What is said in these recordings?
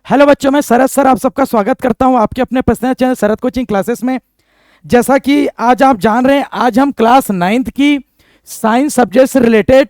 Hello बच्चों, मैं शरद sir आप सबका स्वागत करता हूं आपके अपने पसंदीदा चैनल शरद कोचिंग क्लासेस में। जैसा कि आज आप जान रहे हैं, आज हम क्लास 9th की साइंस सब्जेक्ट से रिलेटेड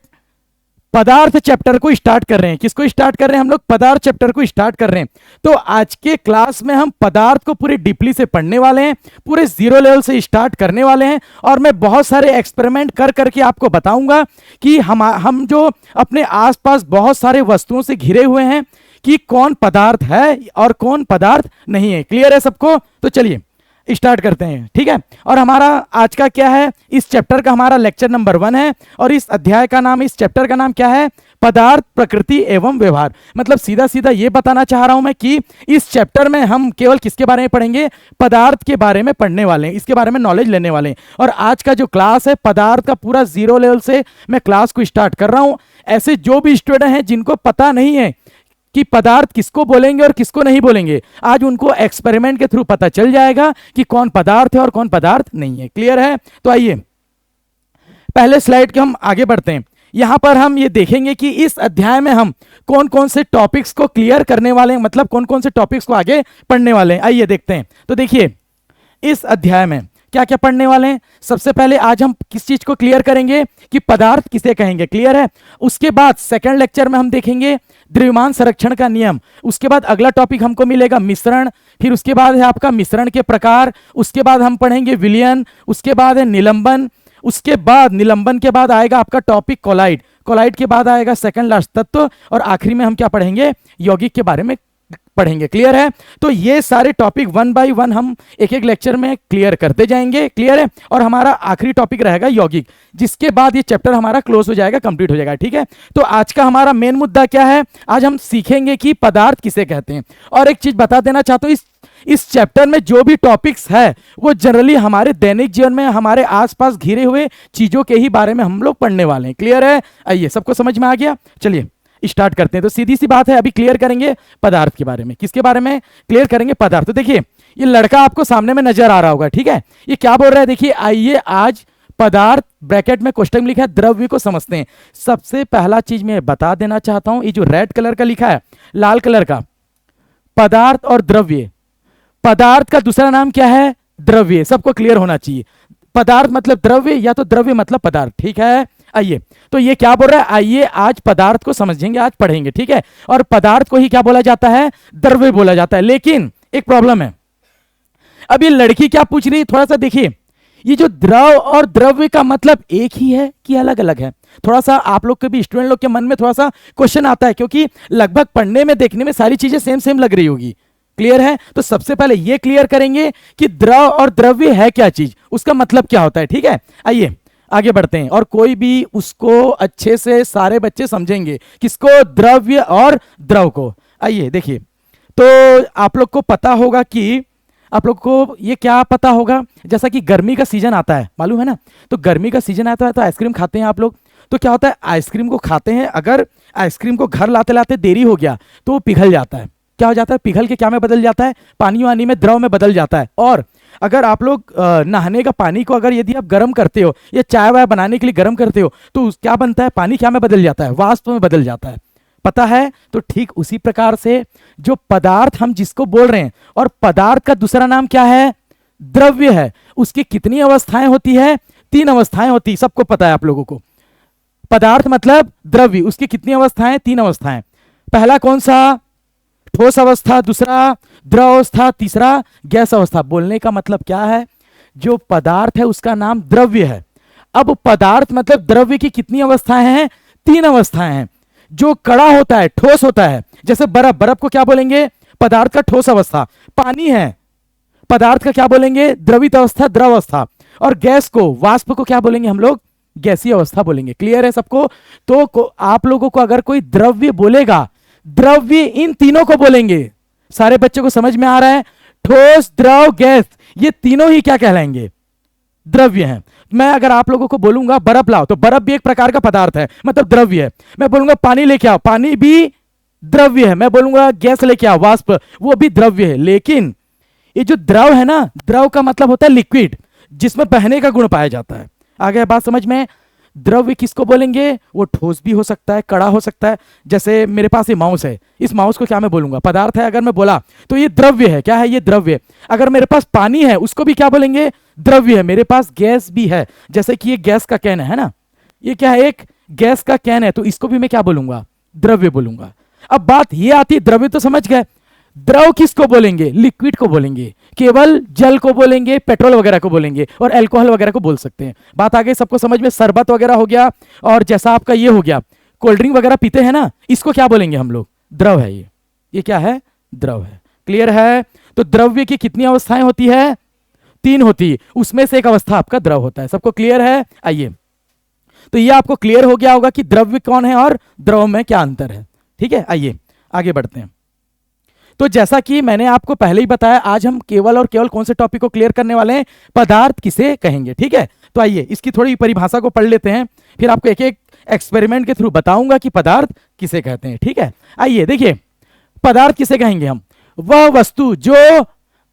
पदार्थ चैप्टर को स्टार्ट कर रहे हैं। किसको स्टार्ट कर रहे हैं? हम लोग पदार्थ चैप्टर को स्टार्ट कर रहे हैं। तो आज के क्लास में हम पदार्थ को पूरी डीपली से पढ़ने वाले हैं, पूरे जीरो लेवल से स्टार्ट करने वाले हैं। और मैं बहुत सारे एक्सपेरिमेंट कर करके आपको बताऊंगा कि हम जो अपने आसपास बहुत सारे वस्तुओं से घिरे हुए हैं कि कौन पदार्थ है और कौन पदार्थ नहीं है। क्लियर है सबको? तो चलिए स्टार्ट करते हैं, ठीक है। और हमारा आज का क्या है? इस चैप्टर का हमारा लेक्चर नंबर 1 है और इस अध्याय का नाम, इस चैप्टर का नाम क्या है? पदार्थ, प्रकृति एवं व्यवहार। मतलब सीधा सीधा ये बताना चाह रहा हूं मैं कि इस चैप्टर में हम केवल किसके बारे में पढ़ेंगे? पदार्थ के बारे में पढ़ने वाले हैं, इसके बारे में नॉलेज लेने वाले हैं। और आज का जो क्लास है पदार्थ का, पूरा जीरो लेवल से मैं क्लास को स्टार्ट कर रहा हूं। ऐसे जो भी स्टूडेंट हैं जिनको पता नहीं है कि पदार्थ किसको बोलेंगे और किसको नहीं बोलेंगे, आज उनको एक्सपेरिमेंट के थ्रू पता चल जाएगा कि कौन पदार्थ है और कौन पदार्थ नहीं है। क्लियर है? तो आइए पहले स्लाइड के हम आगे बढ़ते हैं। यहां पर हम ये देखेंगे कि इस अध्याय में हम कौन कौन से टॉपिक्स को क्लियर करने वाले हैं, मतलब कौन कौन से टॉपिक्स को आगे पढ़ने वाले हैं। आइए देखते हैं। तो देखिए इस अध्याय में क्या क्या पढ़ने वाले हैं। सबसे पहले आज हम किस चीज को क्लियर करेंगे कि पदार्थ किसे कहेंगे। क्लियर है? उसके बाद सेकंड लेक्चर में हम देखेंगे द्रव्यमान संरक्षण का नियम। उसके बाद अगला टॉपिक हमको मिलेगा मिश्रण। फिर उसके बाद है आपका मिश्रण के प्रकार। उसके बाद हम पढ़ेंगे विलयन। उसके बाद है निलंबन। उसके बाद निलंबन के बाद आएगा आपका टॉपिक कोलाइड। कोलाइड के बाद आएगा सेकंड लास्ट तत्व। और आखिरी में हम क्या पढ़ेंगे? यौगिक के बारे में पढ़ेंगे। क्लियर है? तो ये सारे टॉपिक 1 बाय 1 हम एक एक लेक्चर में क्लियर करते जाएंगे। क्लियर है? और हमारा आखिरी टॉपिक रहेगा यौगिक, जिसके बाद ये चैप्टर हमारा क्लोज हो जाएगा, कंप्लीट हो जाएगा। ठीक है? तो आज का हमारा मेन मुद्दा क्या है? आज हम सीखेंगे कि पदार्थ किसे कहते हैं। और एक चीज बता देना चाहता हूं, इस चैप्टर में जो भी टॉपिक्स है वो जनरली हमारे दैनिक जीवन में हमारे आसपास घिरे हुए चीजों के ही बारे में हम लोग पढ़ने वाले हैं। क्लियर है? आइए, सबको समझ में आ गया? चलिए स्टार्ट करते हैं। तो सीधी सी बात है, अभी क्लियर करेंगे पदार्थ के बारे में। किसके बारे में क्लियर करेंगे? पदार्थ। तो देखिए ये लड़का आपको सामने में नजर आ रहा होगा, ठीक है? ये क्या बोल रहा है? देखिए, आइए आज पदार्थ ब्रैकेट में क्वेश्चन में लिखा है द्रव्य को समझते हैं। सबसे पहला चीज मैं बता देना चाहता हूं, ये जो रेड कलर का लिखा है, लाल कलर का, पदार्थ और द्रव्य। पदार्थ का दूसरा नाम क्या है? द्रव्य। सबको क्लियर होना चाहिए। पदार्थ मतलब द्रव्य या तो द्रव्य मतलब पदार्थ। ठीक है? आइए, तो ये क्या बोल रहा है? आइए आज पदार्थ को समझेंगे, आज पढ़ेंगे। ठीक है? और पदार्थ को ही क्या बोला जाता है? द्रव्य बोला जाता है। लेकिन एक प्रॉब्लम है। अब ये लड़की क्या पूछ रही है, थोड़ा सा देखिए। ये जो द्रव और द्रव्य का मतलब एक ही है कि अलग अलग है? थोड़ा सा आप लोग के भी, स्टूडेंट लोग के मन में थोड़ा सा क्वेश्चन आता है, क्योंकि लगभग पढ़ने में, देखने में सारी चीजें सेम सेम लग रही होगी। क्लियर है? तो सबसे पहले ये क्लियर करेंगे कि द्रव और द्रव्य है क्या चीज, उसका मतलब क्या होता है। ठीक है? आइए आगे बढ़ते हैं और कोई भी उसको अच्छे से सारे बच्चे समझेंगे। किसको? द्रव्य और द्रव को। आइए देखिए, तो आप लोग को पता होगा कि, आप लोग को ये क्या पता होगा, जैसा कि गर्मी का सीजन आता है, मालूम है ना? तो गर्मी का सीजन आता है तो आइसक्रीम खाते हैं आप लोग। तो क्या होता है? आइसक्रीम को खाते हैं, अगर आइसक्रीम को घर लाते लाते देरी हो गया तो वो पिघल जाता है। क्या हो जाता है? पिघल के क्या में बदल जाता है? पानी वानी में, द्रव में बदल जाता है। और अगर आप लोग नहाने का पानी को अगर यदि आप गर्म करते हो या चाय वाय बनाने के लिए गर्म करते हो तो क्या बनता है? पानी क्या में बदल जाता है? वाष्प में बदल जाता है। पता है? तो ठीक उसी प्रकार से जो पदार्थ हम जिसको बोल रहे हैं, और पदार्थ का दूसरा नाम क्या है? द्रव्य है। उसकी कितनी अवस्थाएं होती है? 3 अवस्थाएं होती। सबको पता है आप लोगों को। पदार्थ मतलब द्रव्य, उसकी कितनी अवस्थाएं? 3 अवस्थाएं। पहला कौन सा? ठोस अवस्था। दूसरा द्रव अवस्था। तीसरा गैस अवस्था। बोलने का मतलब क्या है? जो पदार्थ है उसका नाम द्रव्य है। अब पदार्थ मतलब द्रव्य की कितनी अवस्थाएं हैं? 3 अवस्थाएं हैं। जो कड़ा होता है, ठोस होता है, जैसे बर्फ, बर्फ को क्या बोलेंगे? पदार्थ का ठोस अवस्था। पानी है, पदार्थ का क्या बोलेंगे? द्रवित अवस्था, द्रव अवस्था। और गैस को, वाष्प को क्या बोलेंगे हम लोग? गैसीय अवस्था बोलेंगे। क्लियर है सबको? तो आप लोगों को अगर कोई द्रव्य बोलेगा, द्रव्य इन तीनों को बोलेंगे। सारे बच्चों को समझ में आ रहा है? ठोस, द्रव, गैस, ये तीनों ही क्या कहलाएंगे? द्रव्य हैं। मैं अगर आप लोगों को बोलूंगा बर्फ लाओ, तो बर्फ भी एक प्रकार का पदार्थ है, मतलब द्रव्य है। मैं बोलूंगा पानी लेके आओ, पानी भी द्रव्य है। मैं बोलूंगा गैस लेके आओ, वाष्प, वो भी द्रव्य है। लेकिन ये जो द्रव है ना, द्रव का मतलब होता है लिक्विड, जिसमें बहने का गुण पाया जाता है। आ गया बात समझ में? द्रव्य किसको बोलेंगे? वो ठोस भी हो सकता है, कड़ा हो सकता है। जैसे मेरे पास ये माउस है, इस माउस को क्या मैं बोलूंगा? पदार्थ है। अगर मैं बोला तो ये द्रव्य है। क्या है? ये द्रव्य। अगर मेरे पास पानी है, उसको भी क्या बोलेंगे? द्रव्य है। मेरे पास गैस भी है, जैसे कि ये गैस का कैन है ना, ये क्या है? एक गैस का कैन है, तो इसको भी मैं क्या बोलूंगा? द्रव्य बोलूंगा। अब बात ये आती है, द्रव्य तो समझ गए, द्रव किसको बोलेंगे? लिक्विड को बोलेंगे। केवल जल को बोलेंगे, पेट्रोल वगैरह को बोलेंगे, और अल्कोहल वगैरह को बोल सकते हैं। बात आ गई सबको समझ में? शरबत वगैरह हो गया, और जैसा आपका ये हो गया कोल्ड ड्रिंक वगैरह पीते हैं ना, इसको क्या बोलेंगे हम लोग? द्रव है ये क्या है? द्रव है। क्लियर है? तो द्रव्य की कितनी अवस्थाएं होती है? 3 होती है, उसमें से एक अवस्था आपका द्रव होता है। सबको क्लियर है? आइए, तो ये आपको क्लियर हो गया होगा कि द्रव्य कौन है और द्रव में क्या अंतर है। ठीक है, आइए आगे बढ़ते हैं। तो जैसा कि मैंने आपको पहले ही बताया, आज हम केवल और केवल कौन से टॉपिक को क्लियर करने वाले हैं? पदार्थ किसे कहेंगे। ठीक है, तो आइए इसकी थोड़ी परिभाषा को पढ़ लेते हैं, फिर आपको एक एक एक्सपेरिमेंट के थ्रू बताऊंगा कि पदार्थ किसे कहते हैं। ठीक है, आइए देखिए, पदार्थ किसे कहेंगे हम? वह वस्तु जो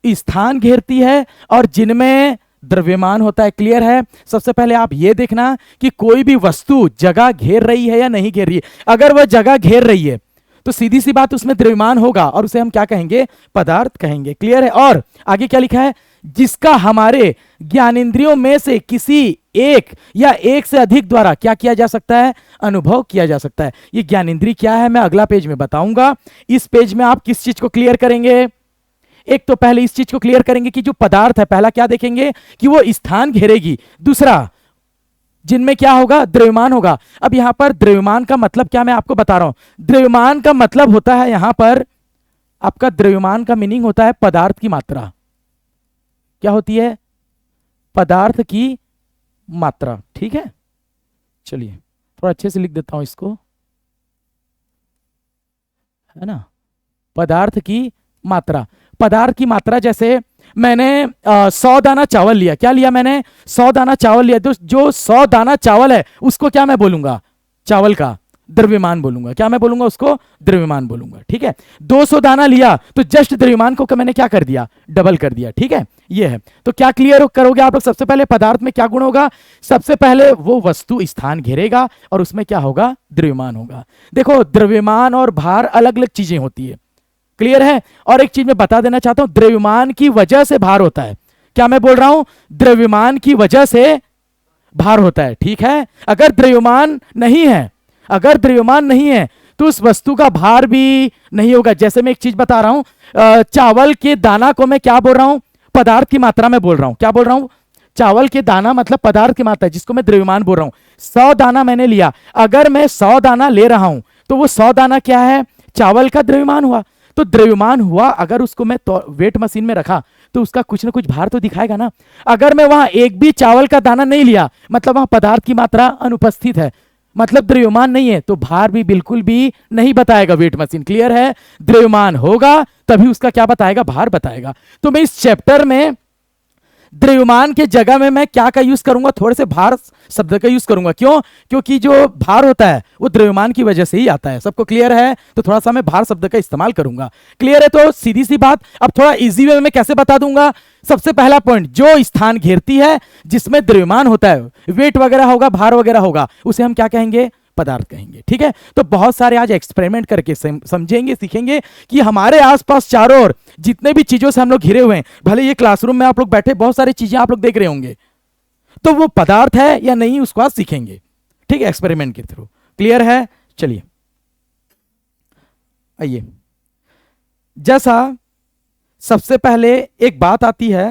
स्थान घेरती है और जिनमें द्रव्यमान होता है। क्लियर है? सबसे पहले आप ये देखना कि कोई भी वस्तु जगह घेर रही है या नहीं घेर रही है। अगर वह जगह घेर रही है तो सीधी सी बात, उसमें द्रव्यमान होगा और उसे हम क्या कहेंगे? पदार्थ कहेंगे। क्लियर है? और आगे क्या लिखा है? जिसका हमारे ज्ञानेंद्रियों में से किसी एक या एक से अधिक द्वारा क्या किया जा सकता है? अनुभव किया जा सकता है। ये ज्ञानेंद्रिय क्या है मैं अगला पेज में बताऊंगा। इस पेज में आप किस चीज को क्लियर करेंगे? एक तो पहले इस चीज को क्लियर करेंगे कि जो पदार्थ है, पहला क्या देखेंगे? कि वो स्थान घेरेगी। दूसरा, जिनमें क्या होगा? द्रव्यमान होगा। अब यहां पर द्रव्यमान का मतलब क्या मैं आपको बता रहा हूं। द्रव्यमान का मतलब होता है, यहां पर आपका द्रव्यमान का मीनिंग होता है पदार्थ की मात्रा। क्या होती है? पदार्थ की मात्रा। ठीक है, चलिए थोड़ा अच्छे से लिख देता हूं इसको, है ना? पदार्थ की मात्रा। पदार्थ की मात्रा, जैसे मैंने 100 दाना चावल लिया। क्या लिया मैंने? 100 दाना चावल लिया। तो जो 100 दाना चावल है उसको क्या मैं बोलूंगा? चावल का द्रव्यमान बोलूंगा। क्या मैं बोलूंगा? उसको द्रव्यमान बोलूंगा। ठीक है, 200 दाना लिया तो जस्ट द्रव्यमान को मैंने क्या कर दिया? डबल कर दिया। ठीक है, ये है। तो क्या क्लियर करोगे आप लोग? सबसे पहले पदार्थ में क्या गुण होगा? सबसे पहले वो वस्तु स्थान घेरेगा और उसमें क्या होगा? द्रव्यमान होगा। देखो, द्रव्यमान और भार अलग अलग चीजें होती है। क्लियर है? और एक चीज मैं बता देना चाहता हूं, द्रव्यमान की वजह से भार होता है। क्या मैं बोल रहा हूं? द्रव्यमान की वजह से भार होता है। ठीक है, अगर द्रव्यमान नहीं है, अगर द्रव्यमान नहीं है तो उस वस्तु का भार भी नहीं होगा। जैसे मैं एक चीज बता रहा हूं, चावल के दाना को मैं क्या बोल रहा हूं? पदार्थ की मात्रा में बोल रहा हूं। क्या बोल रहा हूं? चावल के दाना मतलब पदार्थ की मात्रा, जिसको मैं द्रव्यमान बोल रहा हूं। 100 दाना मैंने लिया, अगर मैं 100 दाना ले रहा हूं तो वो 100 दाना क्या है? चावल का द्रव्यमान हुआ। तो द्रव्यमान हुआ, अगर उसको मैं वेट मशीन में रखा तो उसका कुछ ना कुछ भार तो दिखाएगा ना। अगर मैं वहां एक भी चावल का दाना नहीं लिया, मतलब वहां पदार्थ की मात्रा अनुपस्थित है, मतलब द्रव्यमान नहीं है, तो भार भी बिल्कुल भी नहीं बताएगा वेट मशीन। क्लियर है? द्रव्यमान होगा तभी उसका क्या बताएगा? भार बताएगा। तो मैं इस चैप्टर में द्रव्यमान के जगह में मैं क्या का यूज करूंगा? थोड़े से भार शब्द का यूज करूंगा। क्यों? क्योंकि जो भार होता है वो द्रव्यमान की वजह से ही आता है। सबको क्लियर है? तो थोड़ा सा मैं भार शब्द का इस्तेमाल करूंगा। क्लियर है? तो सीधी सी बात, अब थोड़ा इजी वे में कैसे बता दूंगा। सबसे पहला पॉइंट, जो स्थान घेरती है जिसमें द्रव्यमान होता है, वेट वगैरह होगा, भार वगैरह होगा, उसे हम क्या कहेंगे? पदार्थ कहेंगे। ठीक है, तो बहुत सारे आज एक्सपेरिमेंट करके समझेंगे, सीखेंगे कि हमारे आसपास चारों ओर जितने भी चीजों से हम लोग घिरे हुए हैं, भले ये क्लासरूम में आप लोग बैठे बहुत सारी चीजें आप लोग देख रहे होंगे, तो वो पदार्थ है या नहीं उसको आज सीखेंगे। ठीक है, एक्सपेरिमेंट के थ्रू। क्लियर है? चलिए आइए, जैसा सबसे पहले एक बात आती है,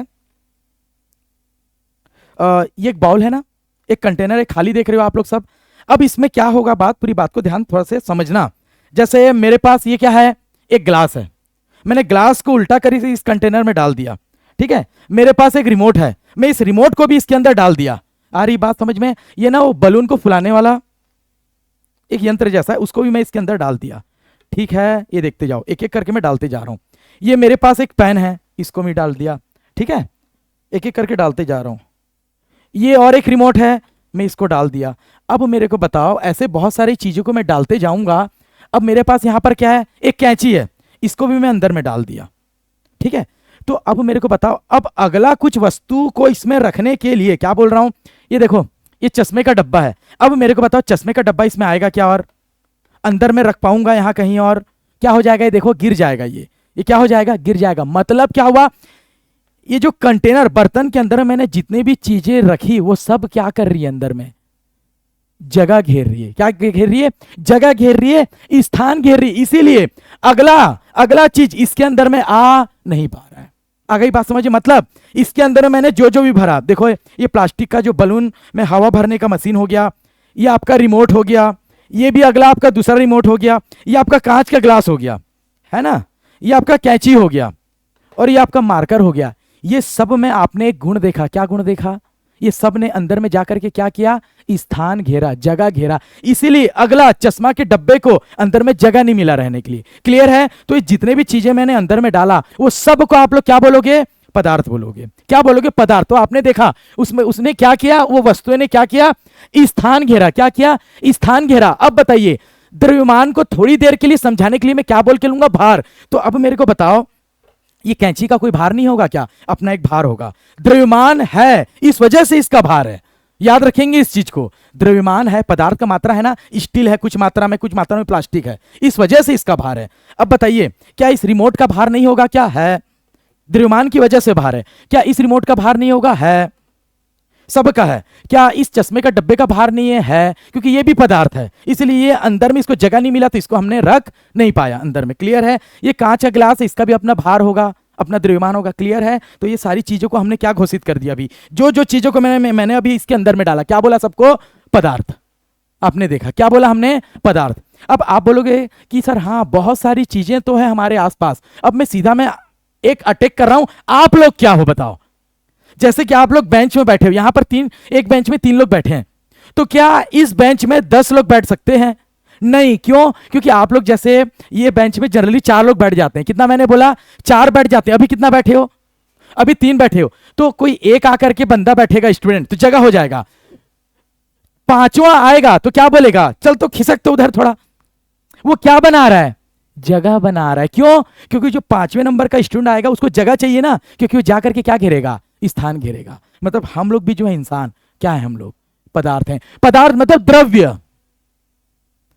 ये एक बाउल है ना, एक कंटेनर है, खाली देख रहे हो आप लोग सब। अब इसमें क्या होगा, बात पूरी बात को ध्यान थोड़ा से समझना। जैसे मेरे पास ये क्या है? एक ग्लास है। मैंने ग्लास को उल्टा कर इस कंटेनर में डाल दिया। ठीक है, मेरे पास एक रिमोट है, मैं इस रिमोट को भी इसके अंदर डाल दिया। आ रही बात समझ में? ये ना वो बलून को फुलाने वाला एक यंत्र जैसा है, उसको भी मैं इसके अंदर डाल दिया। ठीक है, ये देखते जाओ, एक एक करके मैं डालते जा रहा हूं। ये मेरे पास एक पेन है, इसको भी डाल दिया। ठीक है, एक एक करके डालते जा रहा हूं। ये और एक रिमोट है, मैं इसको डाल दिया। अब मेरे को बताओ, ऐसे बहुत सारी चीजों को मैं डालते जाऊंगा। अब मेरे पास यहां पर क्या है? एक कैंची है, इसको भी मैं अंदर में डाल दिया। ठीक है, तो अब मेरे को बताओ, अब अगला कुछ वस्तु को इसमें रखने के लिए क्या बोल रहा हूं? ये देखो, ये चश्मे का डब्बा है। अब मेरे को बताओ चश्मे का डब्बा इसमें आएगा क्या, और अंदर में रख पाऊंगा यहां कहीं, और क्या हो जाएगा, ये देखो गिर जाएगा, ये क्या हो जाएगा, गिर जाएगा। मतलब क्या हुआ, ये जो कंटेनर बर्तन के अंदर मैंने जितनी भी चीजें रखी वो सब क्या कर रही है, अंदर में जगह घेर रही है। क्या घेर रही है, जगह घेर रही है, स्थान घेर रही है। इसीलिए अगला अगला चीज इसके अंदर में आ नहीं पा रहा है। आ गई बात समझिए। मतलब इसके अंदर में मैंने जो जो भी भरा, देखो ये प्लास्टिक का जो बलून में हवा भरने का मशीन हो गया, ये आपका रिमोट हो गया, ये भी अगला आपका दूसरा रिमोट हो गया, ये आपका कांच का ग्लास हो गया, है ना, ये आपका कैंची हो गया, और ये आपका मार्कर हो गया। ये सब में आपने एक गुण देखा। क्या गुण देखा, ये सब ने अंदर में जाकर के क्या किया, स्थान घेरा, जगह घेरा। इसीलिए अगला चश्मा के डब्बे को अंदर में जगह नहीं मिला रहने के लिए। क्लियर है। तो ये जितने भी चीजें मैंने अंदर में डाला वो सब को आप लोग क्या बोलोगे, पदार्थ बोलोगे। क्या बोलोगे, पदार्थ। तो आपने देखा उसमें उसने क्या किया, वो वस्तुएं ने क्या किया, स्थान घेरा। क्या किया, स्थान घेरा। अब बताइए द्रव्यमान को थोड़ी देर के लिए समझाने के लिए मैं क्या बोल के लूंगा, भार। तो अब मेरे को बताओ ये कैंची का कोई भार नहीं होगा क्या, अपना एक भार होगा। द्रव्यमान है इस वजह से इसका भार है। याद रखेंगे इस चीज को, द्रव्यमान है, पदार्थ का मात्रा है ना, स्टील है कुछ मात्रा में, कुछ मात्रा में प्लास्टिक है, इस वजह से इसका भार है। अब बताइए क्या इस रिमोट का भार नहीं होगा, क्या है, द्रव्यमान की वजह से भार है। क्या इस रिमोट का भार नहीं होगा, है, सबका है। क्या इस चश्मे का डब्बे का भार नहीं है, क्योंकि ये भी पदार्थ है, इसलिए ये अंदर में इसको जगह नहीं मिला तो इसको हमने रख नहीं पाया अंदर में। क्लियर है। ये कांच का गिलास है, इसका भी अपना भार होगा, अपना द्रव्यमान होगा। क्लियर है। तो ये सारी चीजों को हमने क्या घोषित कर दिया, अभी जो जो चीजों को मैंने अभी इसके अंदर में डाला, क्या बोला सबको, पदार्थ। आपने देखा क्या बोला हमने, पदार्थ। अब आप बोलोगे कि सर हाँ बहुत सारी चीजें तो है हमारे आसपास। अब मैं एक अटैक कर रहा हूं, आप लोग क्या हो बताओ। जैसे कि आप लोग बेंच में बैठे हो, यहां पर एक बेंच में 3 लोग बैठे हैं, तो क्या इस बेंच में 10 लोग बैठ सकते हैं, नहीं। क्यों, क्योंकि आप लोग जैसे ये बेंच में जनरली 4 लोग बैठ जाते हैं। कितना मैंने बोला, 4 बैठ जाते हैं। अभी कितना बैठे हो, अभी 3 बैठे हो, तो कोई एक आकर के बंदा बैठेगा स्टूडेंट, तो जगह हो जाएगा। 5वां आएगा तो क्या बोलेगा, चल तो खिसक तो उधर थोड़ा। वो क्या बना रहा है, जगह बना रहा है। क्यों, क्योंकि जो 5वें नंबर का स्टूडेंट आएगा उसको जगह चाहिए ना, क्योंकि वो जाकर के क्या घेरेगा, स्थान घेरेगा। मतलब हम लोग भी जो है इंसान क्या है, हम लोग पदार्थ हैं। पदार्थ मतलब द्रव्य,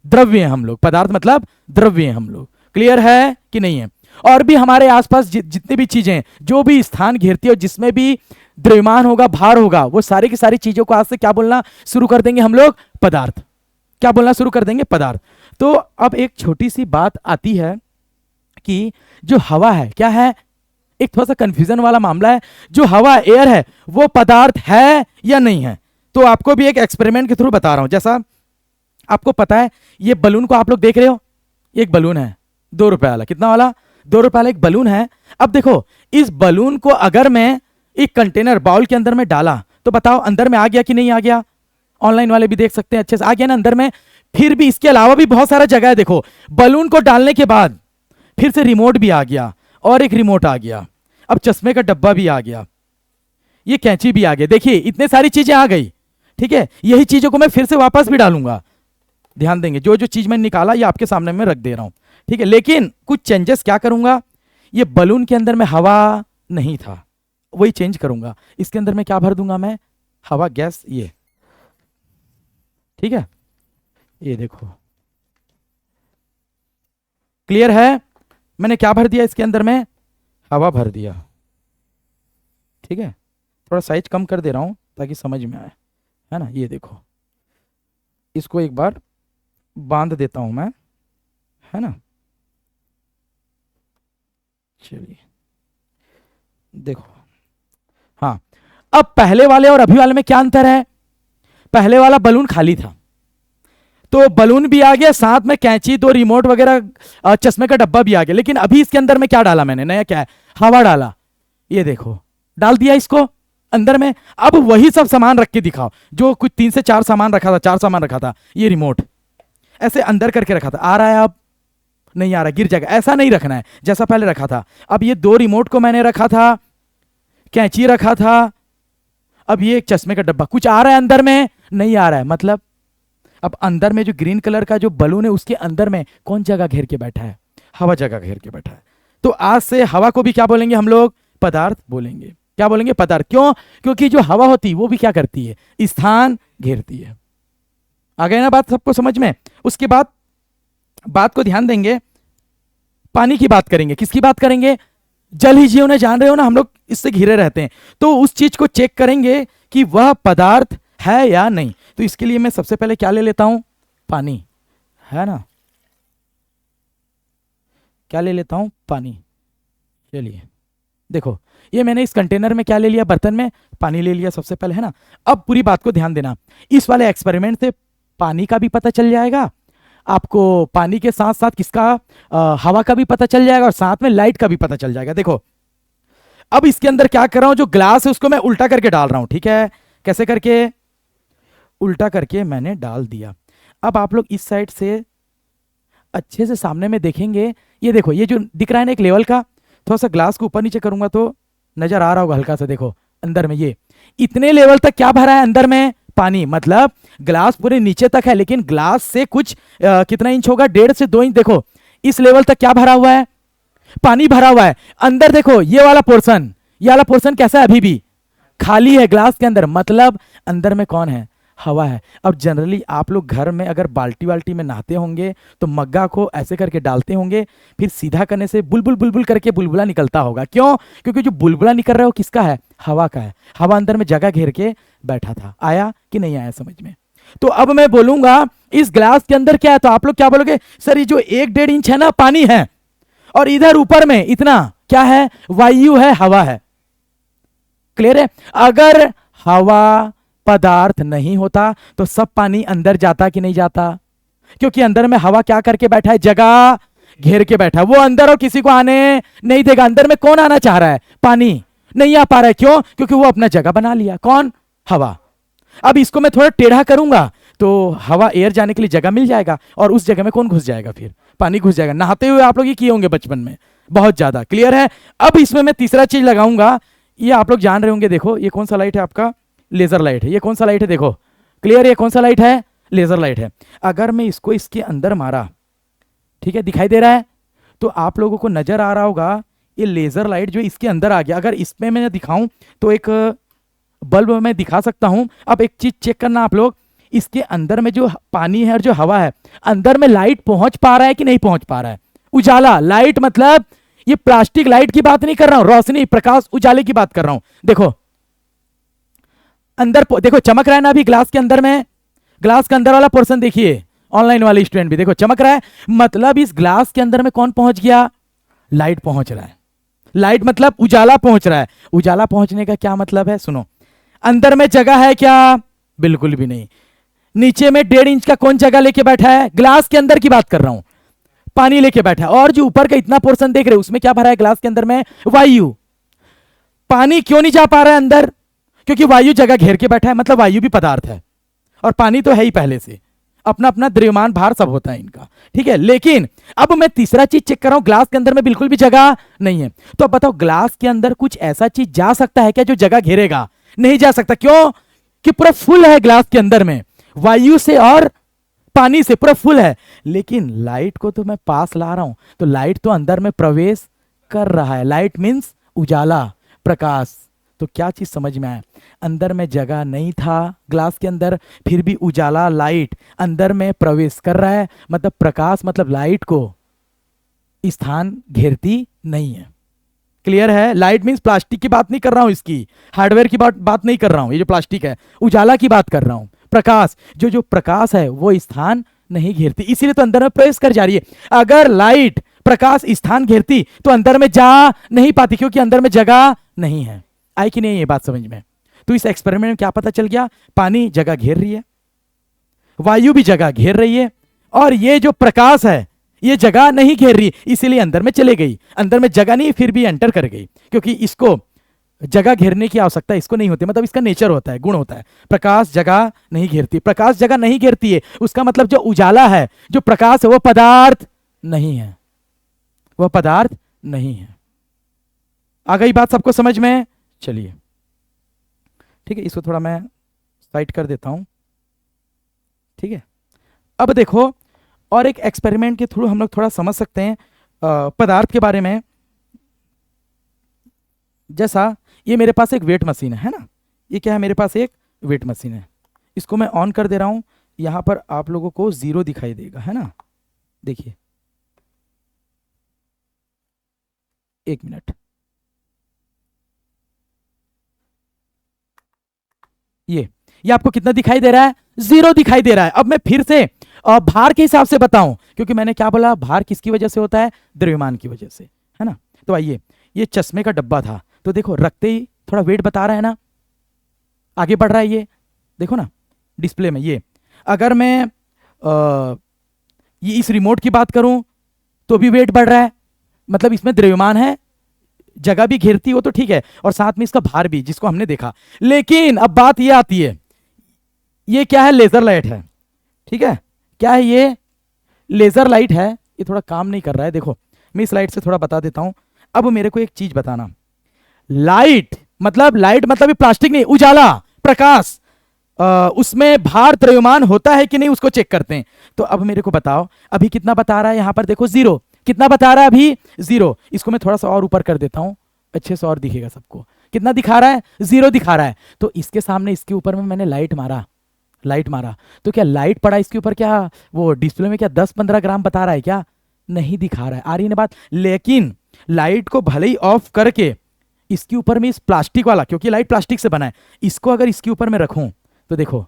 द्रव्य हैं हम लोग। पदार्थ मतलब द्रव्य हैं हम लोग। क्लियर है कि नहीं है। और भी हमारे आसपास जितनी भी चीजें जो भी स्थान घेरती है, जिसमें भी द्रव्यमान होगा, भार होगा, वो सारी की सारी चीजों को आज से क्या बोलना शुरू कर देंगे हम लोग, पदार्थ। क्या बोलना शुरू कर देंगे, पदार्थ। तो अब एक छोटी सी बात आती है कि जो हवा है क्या है, एक थोड़ा सा कंफ्यूजन वाला मामला है। जो हवा एयर है वो पदार्थ है या नहीं है। तो आपको भी एक एक्सपेरिमेंट के थ्रू बता रहा हूं। जैसा आपको पता है ये बलून को आप लोग देख रहे हो, एक बलून है 2 रुपए वाला। कितना वाला, 2 रुपए वाला एक बलून है। अब देखो इस बलून को अगर मैं एक कंटेनर बाउल के अंदर में डाला तो बताओ अंदर में आ गया कि नहीं आ गया। ऑनलाइन वाले भी देख सकते हैं, अच्छे से आ गया ना अंदर में। फिर भी इसके अलावा भी बहुत सारा जगह है। देखो बलून को डालने के बाद फिर से रिमोट भी आ गया, और एक रिमोट आ गया, अब चश्मे का डब्बा भी आ गया, ये कैंची भी आ गया। देखिए इतने सारी चीजें आ गई। ठीक है, यही चीजों को मैं फिर से वापस भी डालूंगा। ध्यान देंगे जो जो चीज मैंने निकाला ये आपके सामने में रख दे रहा हूं। ठीक है, लेकिन कुछ चेंजेस क्या करूंगा, ये बलून के अंदर में हवा नहीं था, वही चेंज करूंगा। इसके अंदर में क्या भर दूंगा मैं, हवा, गैस, ये। ठीक है, ये देखो क्लियर है। मैंने क्या भर दिया इसके अंदर में, हवा भर दिया। ठीक है, थोड़ा साइज कम कर दे रहा हूं ताकि समझ में आए, है ना। ये देखो इसको एक बार बांध देता हूं मैं, है ना। चलिए देखो, हाँ अब पहले वाले और अभी वाले में क्या अंतर है। पहले वाला बलून खाली था तो बलून भी आ गया, साथ में कैंची, 2 रिमोट वगैरह, चश्मे का डब्बा भी आ गया। लेकिन अभी इसके अंदर में क्या डाला मैंने, नया क्या है, हवा डाला। ये देखो डाल दिया इसको अंदर में। अब वही सब सामान रख के दिखाओ, जो कुछ 3 से 4 सामान रखा था, 4 सामान रखा था, ये रिमोट ऐसे अंदर करके रखा था, आ रहा है अब नहीं आ रहा, गिर जाएगा। ऐसा नहीं रखना है जैसा पहले रखा था। अब ये 2 रिमोट को मैंने रखा था, कैंची रखा था, अब ये एक चश्मे का डब्बा, कुछ आ रहा है अंदर में, नहीं आ रहा है। मतलब अब अंदर में जो ग्रीन कलर का जो बलून है उसके अंदर में कौन जगह घेर के बैठा है, हवा जगह घेर के बैठा है। तो आज से हवा को भी क्या बोलेंगे हम लोग, पदार्थ बोलेंगे। क्या बोलेंगे? पदार्थ। क्यों? क्योंकि जो हवा होती है वो भी क्या करती है? स्थान घेरती है। आ गए ना बात सबको समझ में? उसके बाद बात को ध्यान देंगे, पानी की बात करेंगे। किसकी बात करेंगे? जल ही जीवन है, जान रहे हो ना, हम लोग इससे घिरे रहते हैं। तो उस चीज को चेक करेंगे कि वह पदार्थ है या नहीं। तो इसके लिए मैं सबसे पहले क्या ले लेता हूं? पानी, है ना। क्या ले लेता हूं? पानी। चलिए देखो, ये मैंने इस कंटेनर में क्या ले लिया? बर्तन में पानी ले लिया सबसे पहले, है ना। अब पूरी बात को ध्यान देना, इस वाले एक्सपेरिमेंट से पानी का भी पता चल जाएगा आपको, पानी के साथ साथ किसका? हवा का भी पता चल जाएगा, और साथ में लाइट का भी पता चल जाएगा। देखो अब इसके अंदर क्या कर रहा हूं, जो ग्लास है उसको मैं उल्टा करके डाल रहा हूं, ठीक है। कैसे करके? उल्टा करके मैंने डाल दिया। अब आप लोग इस साइड से अच्छे से सामने में देखेंगे, ये देखो, ये जो दिख रहा है ना एक लेवल का, थोड़ा सा ग्लास को ऊपर नीचे करूंगा तो नजर आ रहा होगा हल्का सा। देखो अंदर में ये इतने लेवल तक क्या भरा है अंदर में? पानी। मतलब ग्लास पूरे नीचे तक है, लेकिन ग्लास से कुछ कितना इंच होगा? 1.5 से 2 इंच। देखो इस लेवल तक क्या भरा हुआ है? पानी भरा हुआ है। अंदर देखो ये वाला पोर्शन, ये वाला पोर्शन कैसा है? अभी भी खाली है ग्लास के अंदर। मतलब अंदर में कौन है? हवा है। अब जनरली आप लोग घर में अगर बाल्टी वाल्टी में नहाते होंगे तो मग्गा को ऐसे करके डालते होंगे, फिर सीधा करने से बुलबुल बुलबुल करके बुलबुला निकलता होगा। क्यों? क्योंकि जो बुलबुला निकल रहा है वो किसका है? हवा का है। हवा अंदर में जगह घेर के बैठा था। आया कि नहीं आया समझ में? तो अब मैं बोलूंगा इस ग्लास के अंदर क्या है, तो आप लोग क्या बोलोगे? सर ये जो 1-1.5 इंच है ना पानी है, और इधर ऊपर में इतना क्या है? वायु है, हवा है। क्लियर है? अगर हवा पदार्थ नहीं होता तो सब पानी अंदर जाता कि नहीं जाता? क्योंकि अंदर में हवा क्या करके बैठा है? जगह घेर के बैठा है। वो अंदर और किसी को आने नहीं देगा। अंदर में कौन आना चाह रहा है? पानी नहीं आ पा रहा है। क्यों? क्योंकि वो अपना जगह बना लिया। कौन? हवा। अब इसको मैं थोड़ा टेढ़ा करूंगा तो हवा, एयर जाने के लिए जगह मिल जाएगा, और उस जगह में कौन घुस जाएगा? फिर पानी घुस जाएगा। नहाते हुए आप लोग ये किए होंगे बचपन में बहुत ज्यादा। क्लियर है? अब इसमें मैं तीसरा चीज लगाऊंगा, ये आप लोग जान रहे होंगे। देखो ये कौन सा लाइट है आपका? लेजर लाइट है। ये कौन सा लाइट है? देखो क्लियर, ये कौन सा लाइट है? लेजर लाइट है। अगर मैं इसको इसके अंदर मारा, ठीक है, दिखाई दे रहा है, तो आप लोगों को नजर आ रहा होगा ये लेजर लाइट जो इसके अंदर आ गया। अगर इसमें मैं दिखाऊं तो एक बल्ब मैं दिखा सकता हूं। अब एक चीज चेक करना आप लोग, इसके अंदर में जो पानी है और जो हवा है, अंदर में लाइट पहुंच पा रहा है कि नहीं पहुंच पा रहा है? उजाला, लाइट, मतलब ये प्लास्टिक लाइट की बात नहीं कर रहा हूं, रोशनी, प्रकाश, उजाले की बात कर रहा हूं। देखो अंदर देखो चमक रहा है ना अभी ग्लास के अंदर में? ग्लास के अंदर वाला पोर्शन देखिए, ऑनलाइन वाले स्टूडेंट भी देखो चमक रहा है। मतलब इस ग्लास के अंदर में कौन पहुंच गया? लाइट पहुंच रहा है। लाइट मतलब उजाला पहुंच रहा है। उजाला पहुंचने का क्या मतलब है? सुनो, अंदर में जगह है क्या? बिल्कुल भी नहीं। नीचे में 1.5 इंच का कौन जगह लेके बैठा है? ग्लास के अंदर की बात कर रहा हूं, पानी लेके बैठा है। और जो ऊपर का इतना पोर्शन देख रहे हो उसमें क्या भरा है? ग्लास के अंदर में वायु। पानी क्यों नहीं जा पा रहा है अंदर? क्योंकि वायु जगह घेर के बैठा है। मतलब वायु भी पदार्थ है, और पानी तो है ही पहले से, अपना अपना द्रव्यमान भार सब होता है इनका, ठीक है। लेकिन अब मैं तीसरा चीज चेक कर रहा हूं, ग्लास के अंदर में बिल्कुल भी जगह नहीं है। तो अब बताओ ग्लास के अंदर कुछ ऐसा चीज जा सकता है क्या जो जगह घेरेगा? नहीं जा सकता। क्यों? कि पूरा फुल है ग्लास के अंदर में, वायु से और पानी से पूरा फुल है। लेकिन लाइट को तो मैं पास ला रहा हूं, तो लाइट तो अंदर में प्रवेश कर रहा है। लाइट मीन्स उजाला, प्रकाश। तो क्या चीज समझ में आया? अंदर में जगह नहीं था ग्लास के अंदर, फिर भी उजाला, लाइट अंदर में प्रवेश कर रहा है। मतलब प्रकाश, मतलब लाइट को स्थान घेरती नहीं है। क्लियर है? लाइट मीन्स प्लास्टिक की बात नहीं कर रहा हूं, इसकी हार्डवेयर की बात नहीं कर रहा हूं। ये जो प्लास्टिक है, उजाला की बात कर रहा हूं। प्रकाश, जो प्रकाश है वो स्थान नहीं घेरती, इसीलिए तो अंदर में प्रवेश कर जा रही है। अगर लाइट, प्रकाश स्थान घेरती तो अंदर में जा नहीं पाती, क्योंकि अंदर में जगह नहीं है। आई कि नहीं ये बात समझ में? तो इस एक्सपेरिमेंट में क्या पता चल गया? पानी जगह घेर रही है, वायु भी जगह घेर रही है, और ये जो प्रकाश है ये जगह नहीं घेर रही, इसीलिए अंदर में चले गई। अंदर में जगह नहीं, फिर भी एंटर कर गई, क्योंकि इसको जगह घेरने की आवश्यकता इसको नहीं होती। मतलब इसका नेचर होता है, गुण होता है। प्रकाश जगह नहीं घेरती, प्रकाश जगह नहीं घेरती है, उसका मतलब जो उजाला है, जो प्रकाश है, वो पदार्थ नहीं है, वह पदार्थ नहीं है। आ गई बात सबको समझ में? चलिए ठीक है, इसको थोड़ा मैं साइड कर देता हूं, ठीक है। अब देखो और एक एक्सपेरिमेंट के थ्रू हम लोग थोड़ा समझ सकते हैं पदार्थ के बारे में। जैसा ये मेरे पास एक वेट मशीन है ना, ये क्या है, मेरे पास एक वेट मशीन है। इसको मैं ऑन कर दे रहा हूं, यहां पर आप लोगों को 0 दिखाई देगा, है ना। देखिए, 1 मिनट, ये आपको कितना दिखाई दे रहा है, 0 दिखाई दे रहा है। अब मैं फिर से भार के हिसाब से बताऊं, क्योंकि मैंने क्या बोला, भार किसकी वजह से होता है, द्रव्यमान की वजह से, है ना। तो आइए, ये चश्मे का डब्बा था, तो देखो रखते ही थोड़ा वेट बता रहा है ना, आगे बढ़ रहा है, ये देखो ना डिस्प्ले में। ये अगर मैं ये इस रिमोट की बात करूं तो भी वेट बढ़ रहा है, मतलब इसमें द्रव्यमान है, जगह भी घेरती हो तो ठीक है, और साथ में इसका भार भी, जिसको हमने देखा। लेकिन अब बात ये आती है, ये क्या है, लेजर लाइट है, ठीक है। क्या है ये, लेजर लाइट है। ये थोड़ा काम नहीं कर रहा है, देखो मैं इस लाइट से थोड़ा बता देता हूं। अब मेरे को एक चीज बताना, लाइट मतलब ये प्लास्टिक नहीं, उजाला, प्रकाश, उसमें भार द्रव्यमान होता है कि नहीं, उसको चेक करते हैं। तो अब मेरे को बताओ, अभी कितना बता रहा है, यहां पर देखो 0, कितना बता रहा है अभी, 0। इसको मैं थोड़ा सा और ऊपर कर देता हूं, अच्छे से और दिखेगा सबको। कितना दिखा रहा है, 0 दिखा रहा है। तो इसके सामने, इसके ऊपर में मैंने लाइट मारा, तो क्या लाइट पड़ा इसके ऊपर, क्या वो डिस्प्ले में क्या 10-15 ग्राम बता रहा है क्या, नहीं दिखा रहा है, आ रही है बात। लेकिन लाइट को भले ही ऑफ करके इसके ऊपर में इस प्लास्टिक वाला, क्योंकि लाइट प्लास्टिक से बना है, इसको अगर इसके ऊपर में रखूं तो देखो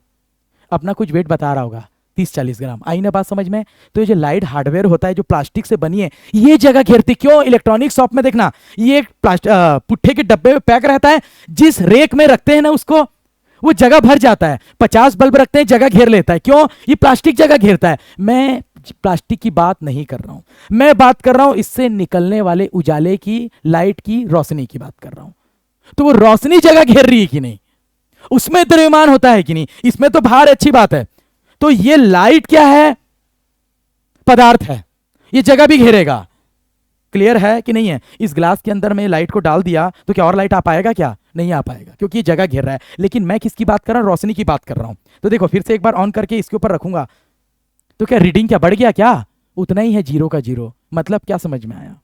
अपना कुछ वेट बता रहा होगा, 30-40 ग्राम। आई ना बात समझ में। तो ये जो लाइट हार्डवेयर होता है, जो प्लास्टिक से बनी है, ये जगह घेरती क्यों, इलेक्ट्रॉनिक शॉप में देखना, ये पुट्ठे के डब्बे में पैक रहता है, जिस रेक में रखते हैं ना उसको, वो जगह भर जाता है। 50 बल्ब रखते हैं, जगह घेर लेता है, क्यों, ये प्लास्टिक जगह घेरता है। मैं प्लास्टिक की बात नहीं कर रहा हूं, मैं बात कर रहा हूं इससे निकलने वाले उजाले की, लाइट की, रोशनी की बात कर रहा हूं। तो वो रोशनी जगह घेर रही है कि नहीं, उसमें द्रव्यमान होता है कि नहीं, इसमें तो भार, अच्छी बात है। तो ये लाइट क्या है, पदार्थ है, ये जगह भी घेरेगा। क्लियर है कि नहीं है। इस ग्लास के अंदर में लाइट को डाल दिया तो क्या और लाइट आ पाएगा, क्या नहीं आ पाएगा, क्योंकि ये जगह घेर रहा है। लेकिन मैं किसकी बात कर रहा हूं, रोशनी की बात कर रहा हूं। तो देखो फिर से एक बार ऑन करके इसके ऊपर रखूंगा, तो क्या रीडिंग क्या बढ़ गया, क्या उतना ही है, 0 का 0। मतलब क्या समझ में आया,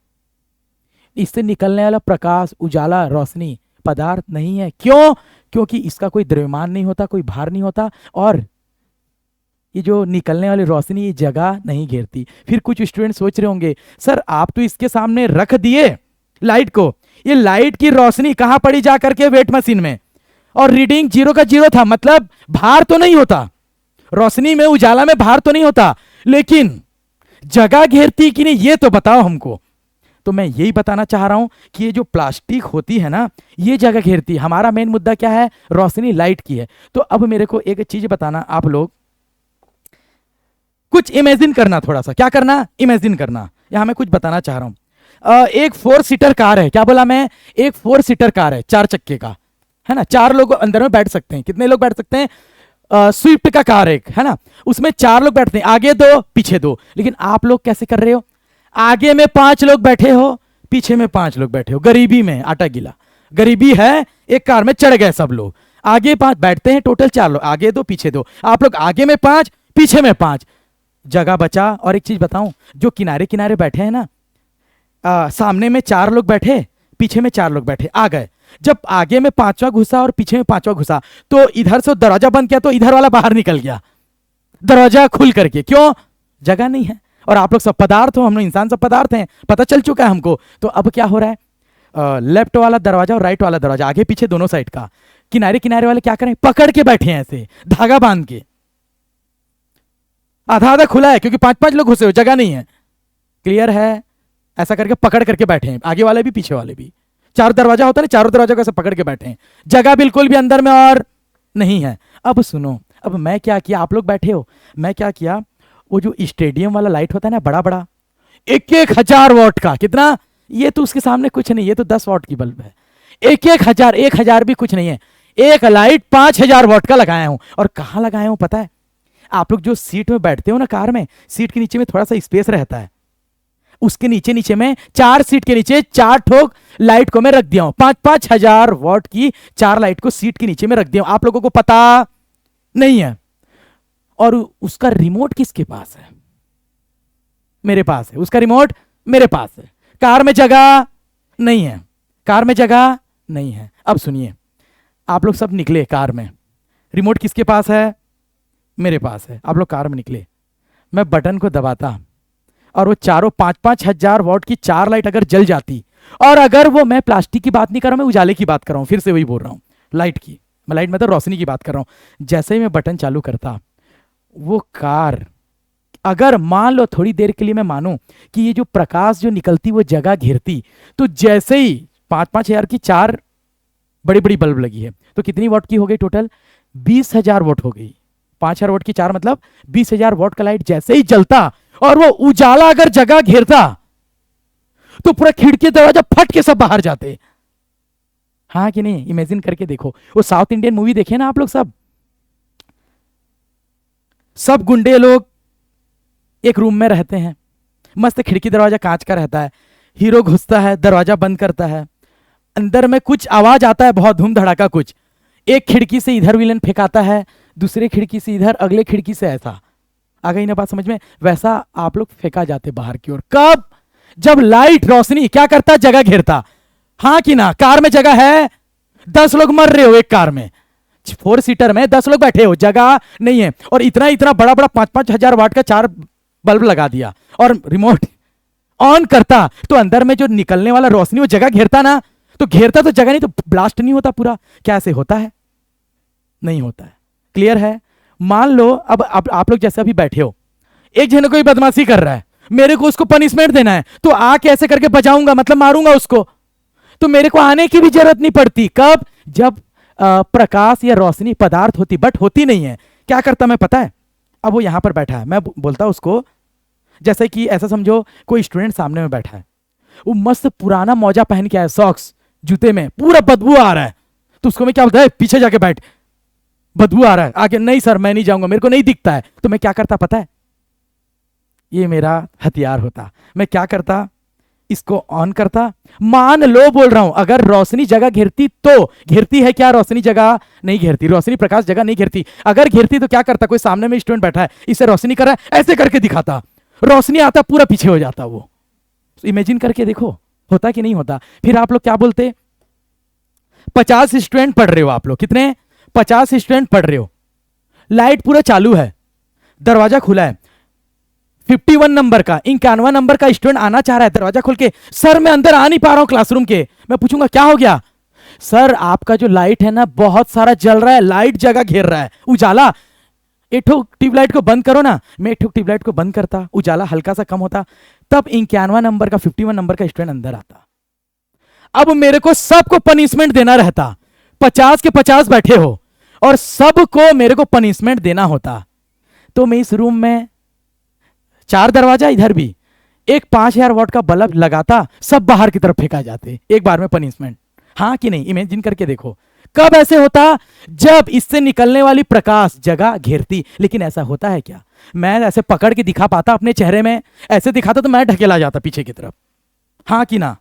इससे निकलने वाला प्रकाश, उजाला, रोशनी पदार्थ नहीं है। क्यों, क्योंकि इसका कोई द्रव्यमान नहीं होता, कोई भार नहीं होता, और ये जो निकलने वाली रोशनी ये जगह नहीं घेरती। फिर कुछ स्टूडेंट सोच रहे होंगे, सर आप तो इसके सामने रख दिए लाइट को, ये लाइट की रोशनी कहां पड़ी जा करके, वेट मशीन में, और रीडिंग 0 का 0 था, मतलब भार तो नहीं होता, रोशनी में, उजाला में भार तो नहीं होता, लेकिन जगह घेरती कि नहीं, ये तो बताओ हमको। तो मैं यही बताना चाह रहा हूं कि ये जो प्लास्टिक होती है ना, ये जगह घेरती। हमारा मेन मुद्दा क्या है, रोशनी, लाइट की है। तो अब मेरे को एक चीज बताना, आप लोग कुछ इमेजिन करना, थोड़ा सा क्या करना, इमेजिन करना। यहां मैं कुछ बताना चाह रहा हूं। एक 4 सीटर कार है, क्या बोला मैं, एक 4 सीटर कार है, 4 चक्के का, है ना। 4 लोग अंदर में बैठ सकते हैं, कितने लोग बैठ सकते हैं, स्विफ्ट का कार एक है ना, उसमें 4 लोग बैठते हैं, आगे 2 पीछे 2। लेकिन आप लोग कैसे कर रहे हो, आगे में 5 लोग बैठे हो, पीछे में 5 लोग बैठे हो, गरीबी में आटा गिला, गरीबी है, एक कार में चढ़ गए सब लोग, आगे 5 बैठते हैं, टोटल 4 लोग, आगे 2 पीछे 2, आप लोग आगे में 5 पीछे में 5, जगह बचा। और एक चीज बताऊं, जो किनारे किनारे बैठे हैं ना, सामने में 4 लोग बैठे, पीछे में 4 लोग बैठे, आ गए, जब आगे में 5वां घुसा और पीछे में 5वां घुसा, तो इधर से दरवाजा बंद किया तो इधर वाला बाहर निकल गया, दरवाजा खुल करके, क्यों, जगह नहीं है। और आप लोग सब पदार्थ हो, हम लोग इंसान सब पदार्थ हैं, पता चल चुका है हमको। तो अब क्या हो रहा है, लेफ्ट वाला दरवाजा और राइट वाला दरवाजा, आगे पीछे दोनों साइड का, किनारे किनारे वाले क्या करें, पकड़ के बैठे हैं ऐसे, धागा बांध के, आधा आधा खुला है, क्योंकि 5-5 लोग घुसे हो, जगह नहीं है। क्लियर है, ऐसा करके पकड़ करके बैठे हैं, आगे वाले भी पीछे वाले भी। 4 दरवाजा होता है ना, चारों दरवाजा को ऐसे पकड़ के बैठे हैं, जगह बिल्कुल भी अंदर में और नहीं है। अब सुनो, अब मैं क्या किया, आप लोग बैठे हो, मैं क्या किया, वो जो स्टेडियम वाला लाइट होता है ना, बड़ा बड़ा, 1,000 वॉट का, कितना, ये तो उसके सामने कुछ नहीं, ये तो 10 वॉट की बल्ब है। 1,000 भी कुछ नहीं है, एक लाइट 5,000 वॉट का लगाया हूं। और कहां लगाया हूं पता है, आप लोग जो सीट में बैठते हो ना कार में, सीट के नीचे में थोड़ा सा स्पेस रहता है, उसके नीचे नीचे में 4 सीट के नीचे 4 ठोक लाइट को मैं रख दिया हूं, 5-5 हजार वॉट की 4 लाइट को सीट के नीचे में रख दिया हूं। आप लोगों को पता नहीं है। और उसका रिमोट किसके पास है, मेरे पास है, उसका रिमोट मेरे पास है। कार में जगह नहीं है, कार में जगह नहीं है। अब सुनिए, आप लोग सब निकले कार में, रिमोट किसके पास है? मेरे पास है। आप लोग कार में निकले, मैं बटन को दबाता और वो चारों 5-5 हजार वॉट की 4 लाइट अगर जल जाती, और अगर वो, मैं प्लास्टिक की बात नहीं कर रहा हूं, मैं उजाले की बात कर रहा हूं, फिर से वही बोल रहा हूं, लाइट की, मैं लाइट में तो रोशनी की बात कर रहा हूं। जैसे ही मैं बटन चालू करता, वो कार, अगर मान लो थोड़ी देर के लिए मैं मानूं कि ये जो प्रकाश जो निकलती वो जगह घेरती, तो जैसे ही 5-5 हजार की 4 बड़ी बड़ी बल्ब लगी है, तो कितनी वॉट की हो गई टोटल? 20,000 वॉट हो गई। 5,000 वॉट की 4 मतलब 20,000 वॉट का लाइट जैसे ही जलता और वो उजाला अगर जगह घेरता, तो पूरा खिड़की दरवाजा फट के सब बाहर जाते। हाँ कि नहीं? इमेजिन करके देखो, वो साउथ इंडियन मूवी देखे ना आप लोग, सब गुंडे लोग एक रूम में रहते हैं, मस्त खिड़की दरवाजा कांच का रहता है, हीरो घुसता है, दरवाजा बंद करता है, अंदर में कुछ आवाज आता है, बहुत धूम धड़ाका कुछ, एक खिड़की से इधर विलन फेंकाता है, दूसरे खिड़की से इधर, अगले खिड़की से ऐसा। आ गई ना बात समझ में? वैसा आप लोग फेंका जाते बाहर की ओर। कब? जब लाइट रोशनी क्या करता? जगह घेरता। हाँ कि ना? कार में जगह है, 10 लोग मर रहे हो एक कार में, 4 सीटर में 10 लोग बैठे हो, जगह नहीं है, और इतना इतना बड़ा बड़ा 5-5 हजार वाट का 4 बल्ब लगा दिया और रिमोट ऑन करता, तो अंदर में जो निकलने वाला रोशनी वो जगह घेरता ना, तो घेरता तो जगह, नहीं तो ब्लास्ट नहीं होता पूरा। क्या ऐसे होता है? नहीं होता है। क्लियर है? मान लो अब आप लोग जैसे अभी बैठे हो, एक जन कोई बदमाशी कर रहा है, मेरे को उसको पनिशमेंट देना है, तो आके ऐसे करके बजाऊंगा, मतलब मारूंगा उसको, तो मेरे को आने की भी जरूरत नहीं पड़ती। कब? जब प्रकाश या रोशनी पदार्थ होती, बट होती नहीं है। क्या करता मैं पता है? अब वो यहां पर बैठा है, मैं बोलता उसको, जैसे कि ऐसा समझो कोई स्टूडेंट सामने में बैठा है, वो मस्त पुराना मौजा पहन के आया, सॉक्स जूते में, पूरा बदबू आ रहा है, तो उसको मैं क्या बोलता है? पीछे जाके बैठ, बदबू आ रहा है। आगे, नहीं सर मैं नहीं जाऊंगा, मेरे को नहीं दिखता है। तो मैं क्या करता पता है? ये मेरा हथियार होता। मैं क्या करता? इसको ऑन करता। मान लो बोल रहा हूं, अगर रोशनी जगह घेरती, तो घेरती है क्या? रोशनी जगह नहीं घेरती, रोशनी प्रकाश जगह नहीं घेरती। अगर घेरती तो क्या करता? कोई सामने में स्टूडेंट बैठा है, इसे रोशनी कर रहा है, ऐसे करके दिखाता, रोशनी आता, पूरा पीछे हो जाता वो। इमेजिन करके देखो, होता कि नहीं होता? फिर आप लोग क्या बोलते? 50 स्टूडेंट पढ़ रहे हो आप लोग, कितने? 50 स्टूडेंट पढ़ रहे हो, लाइट पूरा चालू है, दरवाजा खुला है, 51 नंबर का, 51 नंबर का स्टूडेंट आना चाह रहा है, दरवाजा खोल के, सर मैं अंदर आ नहीं पा रहा हूं क्लासरूम के। मैं पूछूंगा क्या हो गया? सर आपका जो लाइट है ना बहुत सारा जल रहा है, लाइट जगह घेर रहा है, उजाला, एक ट्यूबलाइट को बंद करो ना। मैं एक ट्यूबलाइट को बंद करता, उजाला हल्का सा कम होता, तब 51 नंबर का, 51 नंबर का स्टूडेंट अंदर आता। अब मेरे को सबको पनिशमेंट देना रहता, 50 के 50 बैठे हो और सबको मेरे को पनिशमेंट देना होता, तो मैं इस रूम में 4 दरवाजा, इधर भी एक 5,000 वॉट का बल्ब लगाता, सब बाहर की तरफ फेंका जाते, एक बार में पनिशमेंट। हाँ कि नहीं? इमेजिन करके देखो, कब ऐसे होता? जब इससे निकलने वाली प्रकाश जगह घेरती। लेकिन ऐसा होता है क्या? मैं ऐसे पकड़ के दिखा पाता अपने चेहरे में? ऐसे दिखाता तो मैं ढकेला जाता पीछे की तरफ। हाँ कि ना?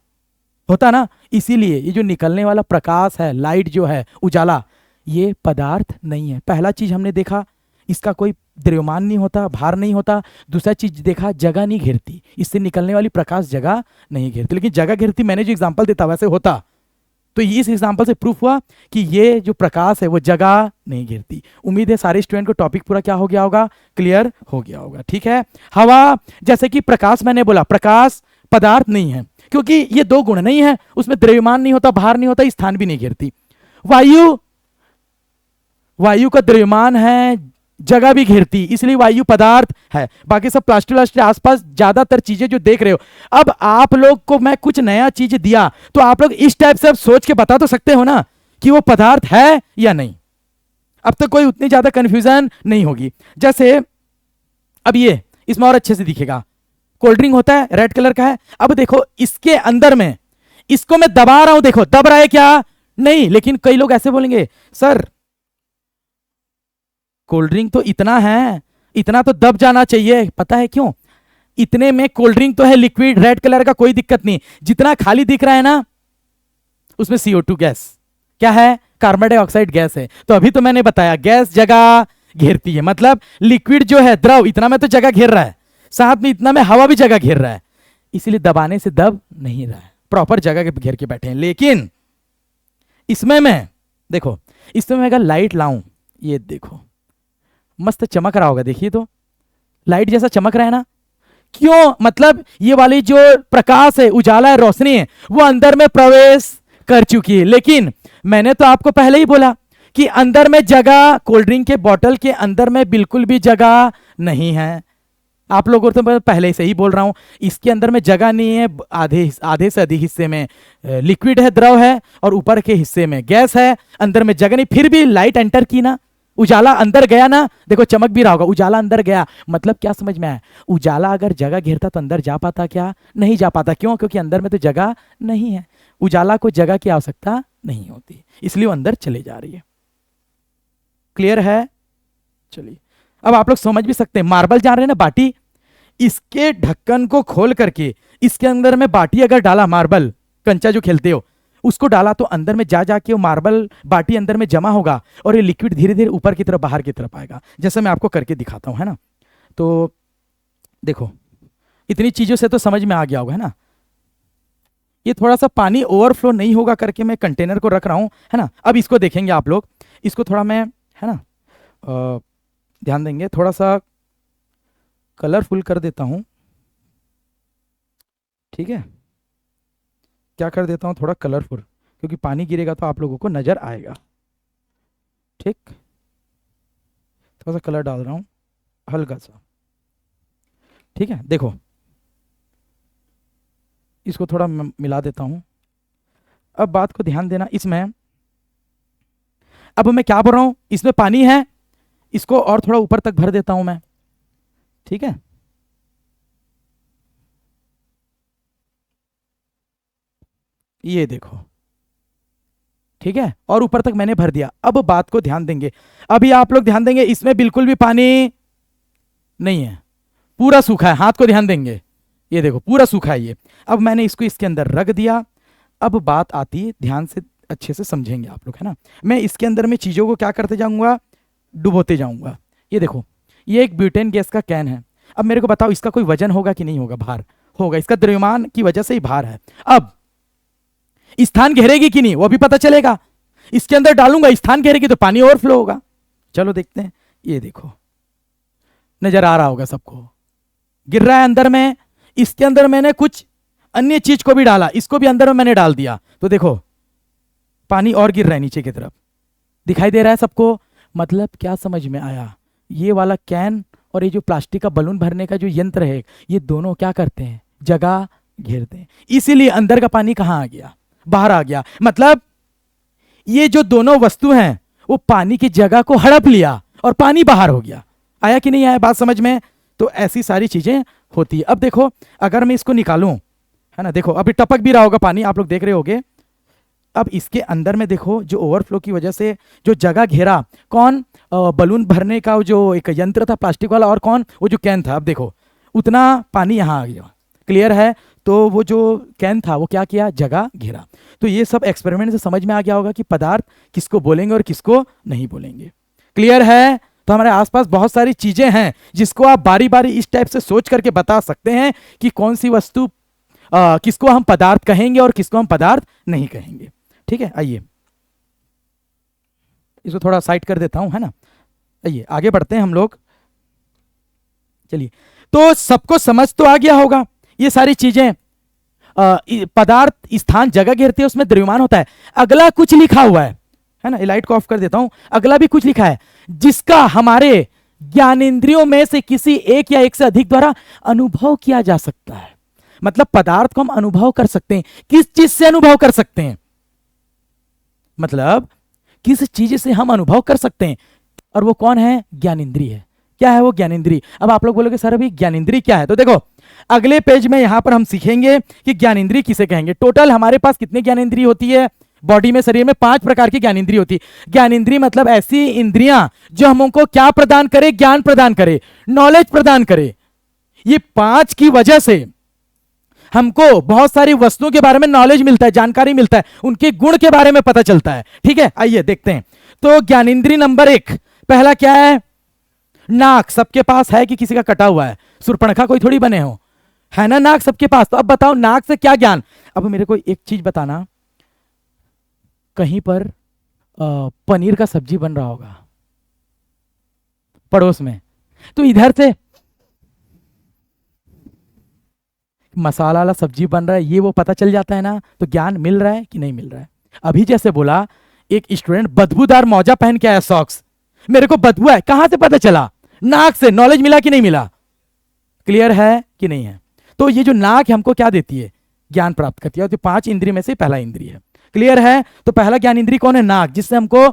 होता ना? इसीलिए ये जो निकलने वाला प्रकाश है, लाइट जो है, उजाला, ये पदार्थ नहीं है। पहला चीज हमने देखा, इसका कोई द्रव्यमान नहीं होता, भार नहीं होता। दूसरा चीज देखा, जगह नहीं घेरती, इससे निकलने वाली प्रकाश जगह नहीं घेरती। लेकिन जगह घेरती, मैंने जो एग्जांपल देता वैसे होता, तो इस एग्जांपल से प्रूफ हुआ कि ये जो प्रकाश है वो जगह नहीं घेरती। उम्मीद है सारे स्टूडेंट को टॉपिक पूरा क्या हो गया होगा? क्लियर हो गया होगा। ठीक है। हवा, जैसे कि प्रकाश, मैंने बोला प्रकाश पदार्थ नहीं है, क्योंकि ये 2 गुण नहीं है, उसमें द्रव्यमान नहीं होता, भार नहीं होता, स्थान भी नहीं घेरती। वायु, वायु का द्रव्यमान है, जगह भी घेरती, इसलिए वायु पदार्थ है। बाकी सब प्लास्टिक व्लास्टिक आसपास ज्यादातर चीजें जो देख रहे हो, अब आप लोग को मैं कुछ नया चीज दिया तो आप लोग इस टाइप से अब सोच के बता तो सकते हो ना कि वो पदार्थ है या नहीं। अब तक कोई उतनी ज्यादा कंफ्यूजन नहीं होगी। जैसे अब ये इसमें और अच्छे से दिखेगा, कोल्ड ड्रिंक होता है, रेड कलर का है। अब देखो इसके अंदर में, इसको मैं दबा रहा हूं, देखो दब रहा है क्या? नहीं। लेकिन कई लोग ऐसे बोलेंगे, सर कोल्ड ड्रिंक तो इतना है, इतना तो दब जाना चाहिए। पता है क्यों? इतने में कोल्ड ड्रिंक तो है लिक्विड, रेड कलर का, कोई दिक्कत नहीं। जितना खाली दिख रहा है ना, उसमें CO2 गैस क्या है? कार्बन डाइऑक्साइड गैस है। तो अभी तो मैंने बताया गैस जगह घेरती है, मतलब लिक्विड जो है, द्रव, इतना में तो जगह घेर रहा है, साथ में इतना में हवा भी जगह घेर रहा है, इसीलिए दबाने से दब नहीं रहा है, प्रॉपर जगह घेर के बैठे हैं। लेकिन इसमें मैं देखो, इसमें मैं अगर लाइट लाऊं, ये देखो मस्त चमक रहा होगा, देखिए तो लाइट जैसा चमक रहा है ना। क्यों? मतलब ये वाली जो प्रकाश है, उजाला है, रोशनी है, वो अंदर में प्रवेश कर चुकी है। लेकिन मैंने तो आपको पहले ही बोला कि अंदर में जगह, कोल्ड ड्रिंक के बोतल के अंदर में बिल्कुल भी जगह नहीं है। आप लोगों को तो पहले से ही बोल रहा हूं, इसके अंदर में जगह नहीं है। आधे से अधिक हिस्से में लिक्विड है, द्रव है, और ऊपर के हिस्से में गैस है। अंदर में जगह नहीं, फिर भी लाइट एंटर की ना, उजाला अंदर गया ना, देखो चमक भी रहा होगा, उजाला अंदर गया। मतलब क्या समझ में आया? उजाला अगर जगह घेरता तो अंदर जा पाता क्या? नहीं जा पाता। क्यों? क्योंकि अंदर में तो जगह नहीं है। उजाला को जगह की आवश्यकता नहीं होती, इसलिए वो अंदर चले जा रही है। क्लियर है? चलिए अब आप लोग समझ भी सकते हैं। मार्बल जान रहे हैं ना, बाटी, इसके ढक्कन को खोल करके इसके अंदर में बाटी अगर डाला, मार्बल कंचा जो खेलते हो उसको डाला, तो अंदर में जा जाके वो मार्बल बाटी अंदर में जमा होगा और ये लिक्विड धीरे धीरे ऊपर की तरफ, बाहर की तरफ आएगा, जैसे मैं आपको करके दिखाता हूं, है ना। तो देखो इतनी चीजों से तो समझ में आ गया होगा, है ना। ये थोड़ा सा पानी ओवरफ्लो नहीं होगा करके मैं कंटेनर को रख रहा हूं, है ना। अब इसको देखेंगे आप लोग, इसको थोड़ा मैं, है ना, ध्यान देंगे, थोड़ा सा कलरफुल कर देता हूं, ठीक है। क्या कर देता हूं, थोड़ा कलरफुल, क्योंकि पानी गिरेगा तो आप लोगों को नजर आएगा। ठीक, थोड़ा सा कलर डाल रहा हूं, हल्का सा, ठीक है। देखो इसको थोड़ा मिला देता हूं। अब बात को ध्यान देना, इसमें अब मैं क्या बोल रहा हूं, इसमें पानी है, इसको और थोड़ा ऊपर तक भर देता हूं मैं, ठीक है। ये देखो, ठीक है, और ऊपर तक मैंने भर दिया। अब बात को ध्यान देंगे, अभी आप लोग ध्यान देंगे, इसमें बिल्कुल भी पानी नहीं है, पूरा सूखा है। हाथ को ध्यान देंगे, ये देखो पूरा सूखा है ये। अब मैंने इसको इसके अंदर रख दिया। अब बात आती है, ध्यान से अच्छे से समझेंगे आप लोग, है ना। मैं इसके अंदर में चीजों को क्या करते जाऊंगा, डुबोते जाऊंगा। ये देखो, ये एक ब्यूटेन गैस का कैन है। अब मेरे को बताओ इसका कोई वजन होगा कि नहीं होगा? भार होगा, इसका द्रव्यमान की वजह से ही भार है। अब स्थान घेरेगी कि नहीं वो भी पता चलेगा। इसके अंदर डालूंगा, स्थान घेरेगी तो पानी ओवरफ्लो होगा। चलो देखते हैं, ये देखो नजर आ रहा होगा सबको, गिर रहा है अंदर में। इसके अंदर मैंने कुछ अन्य चीज को भी डाला, इसको भी अंदर में मैंने डाल दिया, तो देखो पानी और गिर रहा है नीचे की तरफ, दिखाई दे रहा है सबको। मतलब क्या समझ में आया? ये वाला कैन और ये जो प्लास्टिक का बलून भरने का जो यंत्र है, ये दोनों क्या करते हैं, जगह घेरते हैं। इसीलिए अंदर का पानी कहां आ गया, बाहर आ गया। मतलब ये जो दोनों वस्तु हैं वो पानी की जगह को हड़प लिया और पानी बाहर हो गया। आया कि नहीं आया बात समझ में? तो ऐसी सारी चीजें होती है। अब देखो अगर मैं इसको निकालूं, है ना, देखो अभी टपक भी रहा होगा पानी, आप लोग देख रहे होगे। अब इसके अंदर में देखो जो ओवरफ्लो की वजह से जो जगह घेरा, कौन? बलून भरने का जो एक यंत्र था प्लास्टिक वाला, और कौन? वो जो कैन था। अब देखो उतना पानी यहां आ गया, क्लियर है। तो वो जो कैन था वो क्या किया, जगह घेरा। तो ये सब एक्सपेरिमेंट से समझ में आ गया होगा कि पदार्थ किसको बोलेंगे और किसको नहीं बोलेंगे। क्लियर है? तो हमारे आसपास बहुत सारी चीजें हैं जिसको आप बारी बारी इस टाइप से सोच करके बता सकते हैं कि कौन सी वस्तु किसको हम पदार्थ कहेंगे और किसको हम पदार्थ नहीं कहेंगे। ठीक है, आइए इसको थोड़ा साइड कर देता हूं, है ना। आइए आगे बढ़ते हैं हम लोग। चलिए, तो सबको समझ तो आ गया होगा ये सारी चीजें। पदार्थ स्थान जगह घेरते हैं, उसमें द्रव्यमान होता है। अगला कुछ लिखा हुआ है ना, लाइट को ऑफ कर देता हूं। अगला भी कुछ लिखा है जिसका हमारे ज्ञानेंद्रियों में से किसी एक या एक से अधिक द्वारा अनुभव किया जा सकता है। मतलब पदार्थ को हम अनुभव कर सकते हैं। किस चीज से अनुभव कर सकते हैं? मतलब किस चीज से हम अनुभव कर सकते हैं, और वो कौन है? ज्ञानेंद्रिय है। क्या है वो? ज्ञानेंद्रिय। अब आप लोग बोलोगे सर अभी ज्ञानेंद्रिय क्या है? तो देखो अगले पेज में यहां पर हम सीखेंगे कि ज्ञानेंद्रिय किसे कहेंगे। टोटल हमारे पास कितने ज्ञानेंद्रिय होती है बॉडी में, शरीर में? 5 प्रकार की ज्ञानेंद्रिय होती है। ज्ञानेंद्रिय मतलब ऐसी इंद्रियां जो हमको क्या प्रदान करे? ज्ञान प्रदान करे, नॉलेज प्रदान करे। ये 5 की वजह से हमको बहुत सारी वस्तुओं के बारे में नॉलेज मिलता है, जानकारी मिलता है, उनके गुण के बारे में पता चलता है। ठीक है, आइए देखते हैं। तो ज्ञानेंद्रिय नंबर 1 पहला क्या है? नाक। सबके पास है कि किसी का कटा हुआ है? सुरपणखा कोई थोड़ी बने हो, है ना, नाक सबके पास। तो अब बताओ नाक से क्या ज्ञान? अब मेरे को एक चीज बताना, कहीं पर पनीर का सब्जी बन रहा होगा पड़ोस में, तो इधर से मसाला वाला सब्जी बन रहा है, ये वो पता चल जाता है ना, तो ज्ञान मिल रहा है कि नहीं मिल रहा है। अभी जैसे बोला एक स्टूडेंट बदबूदार मौजा पहन के आया, सॉक्स, मेरे को बदबू है, कहां से पता चला? नाक से। नॉलेज मिला कि नहीं मिला? क्लियर है कि नहीं है? तो ये जो नाक है हमको क्या देती है? ज्ञान प्राप्त करती है, तो 5 इंद्रिय में से पहला इंद्रिय है। क्लियर है? तो पहला ज्ञान इंद्रिय कौन है? नाक, जिससे हमको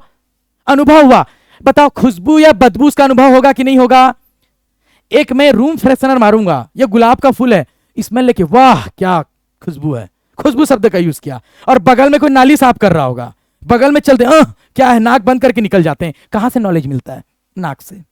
अनुभव हुआ। बताओ खुशबू या बदबू का अनुभव होगा कि नहीं होगा? एक मैं रूम फ्रेशनर मारूंगा, ये गुलाब का फूल है, स्मेल लेके वाह क्या खुशबू है, खुशबू शब्द का यूज किया, और बगल में कोई नाली साफ कर रहा होगा, बगल में चलते क्या है, नाक बंद करके निकल जाते हैं। कहां से नॉलेज मिलता है? नाक से।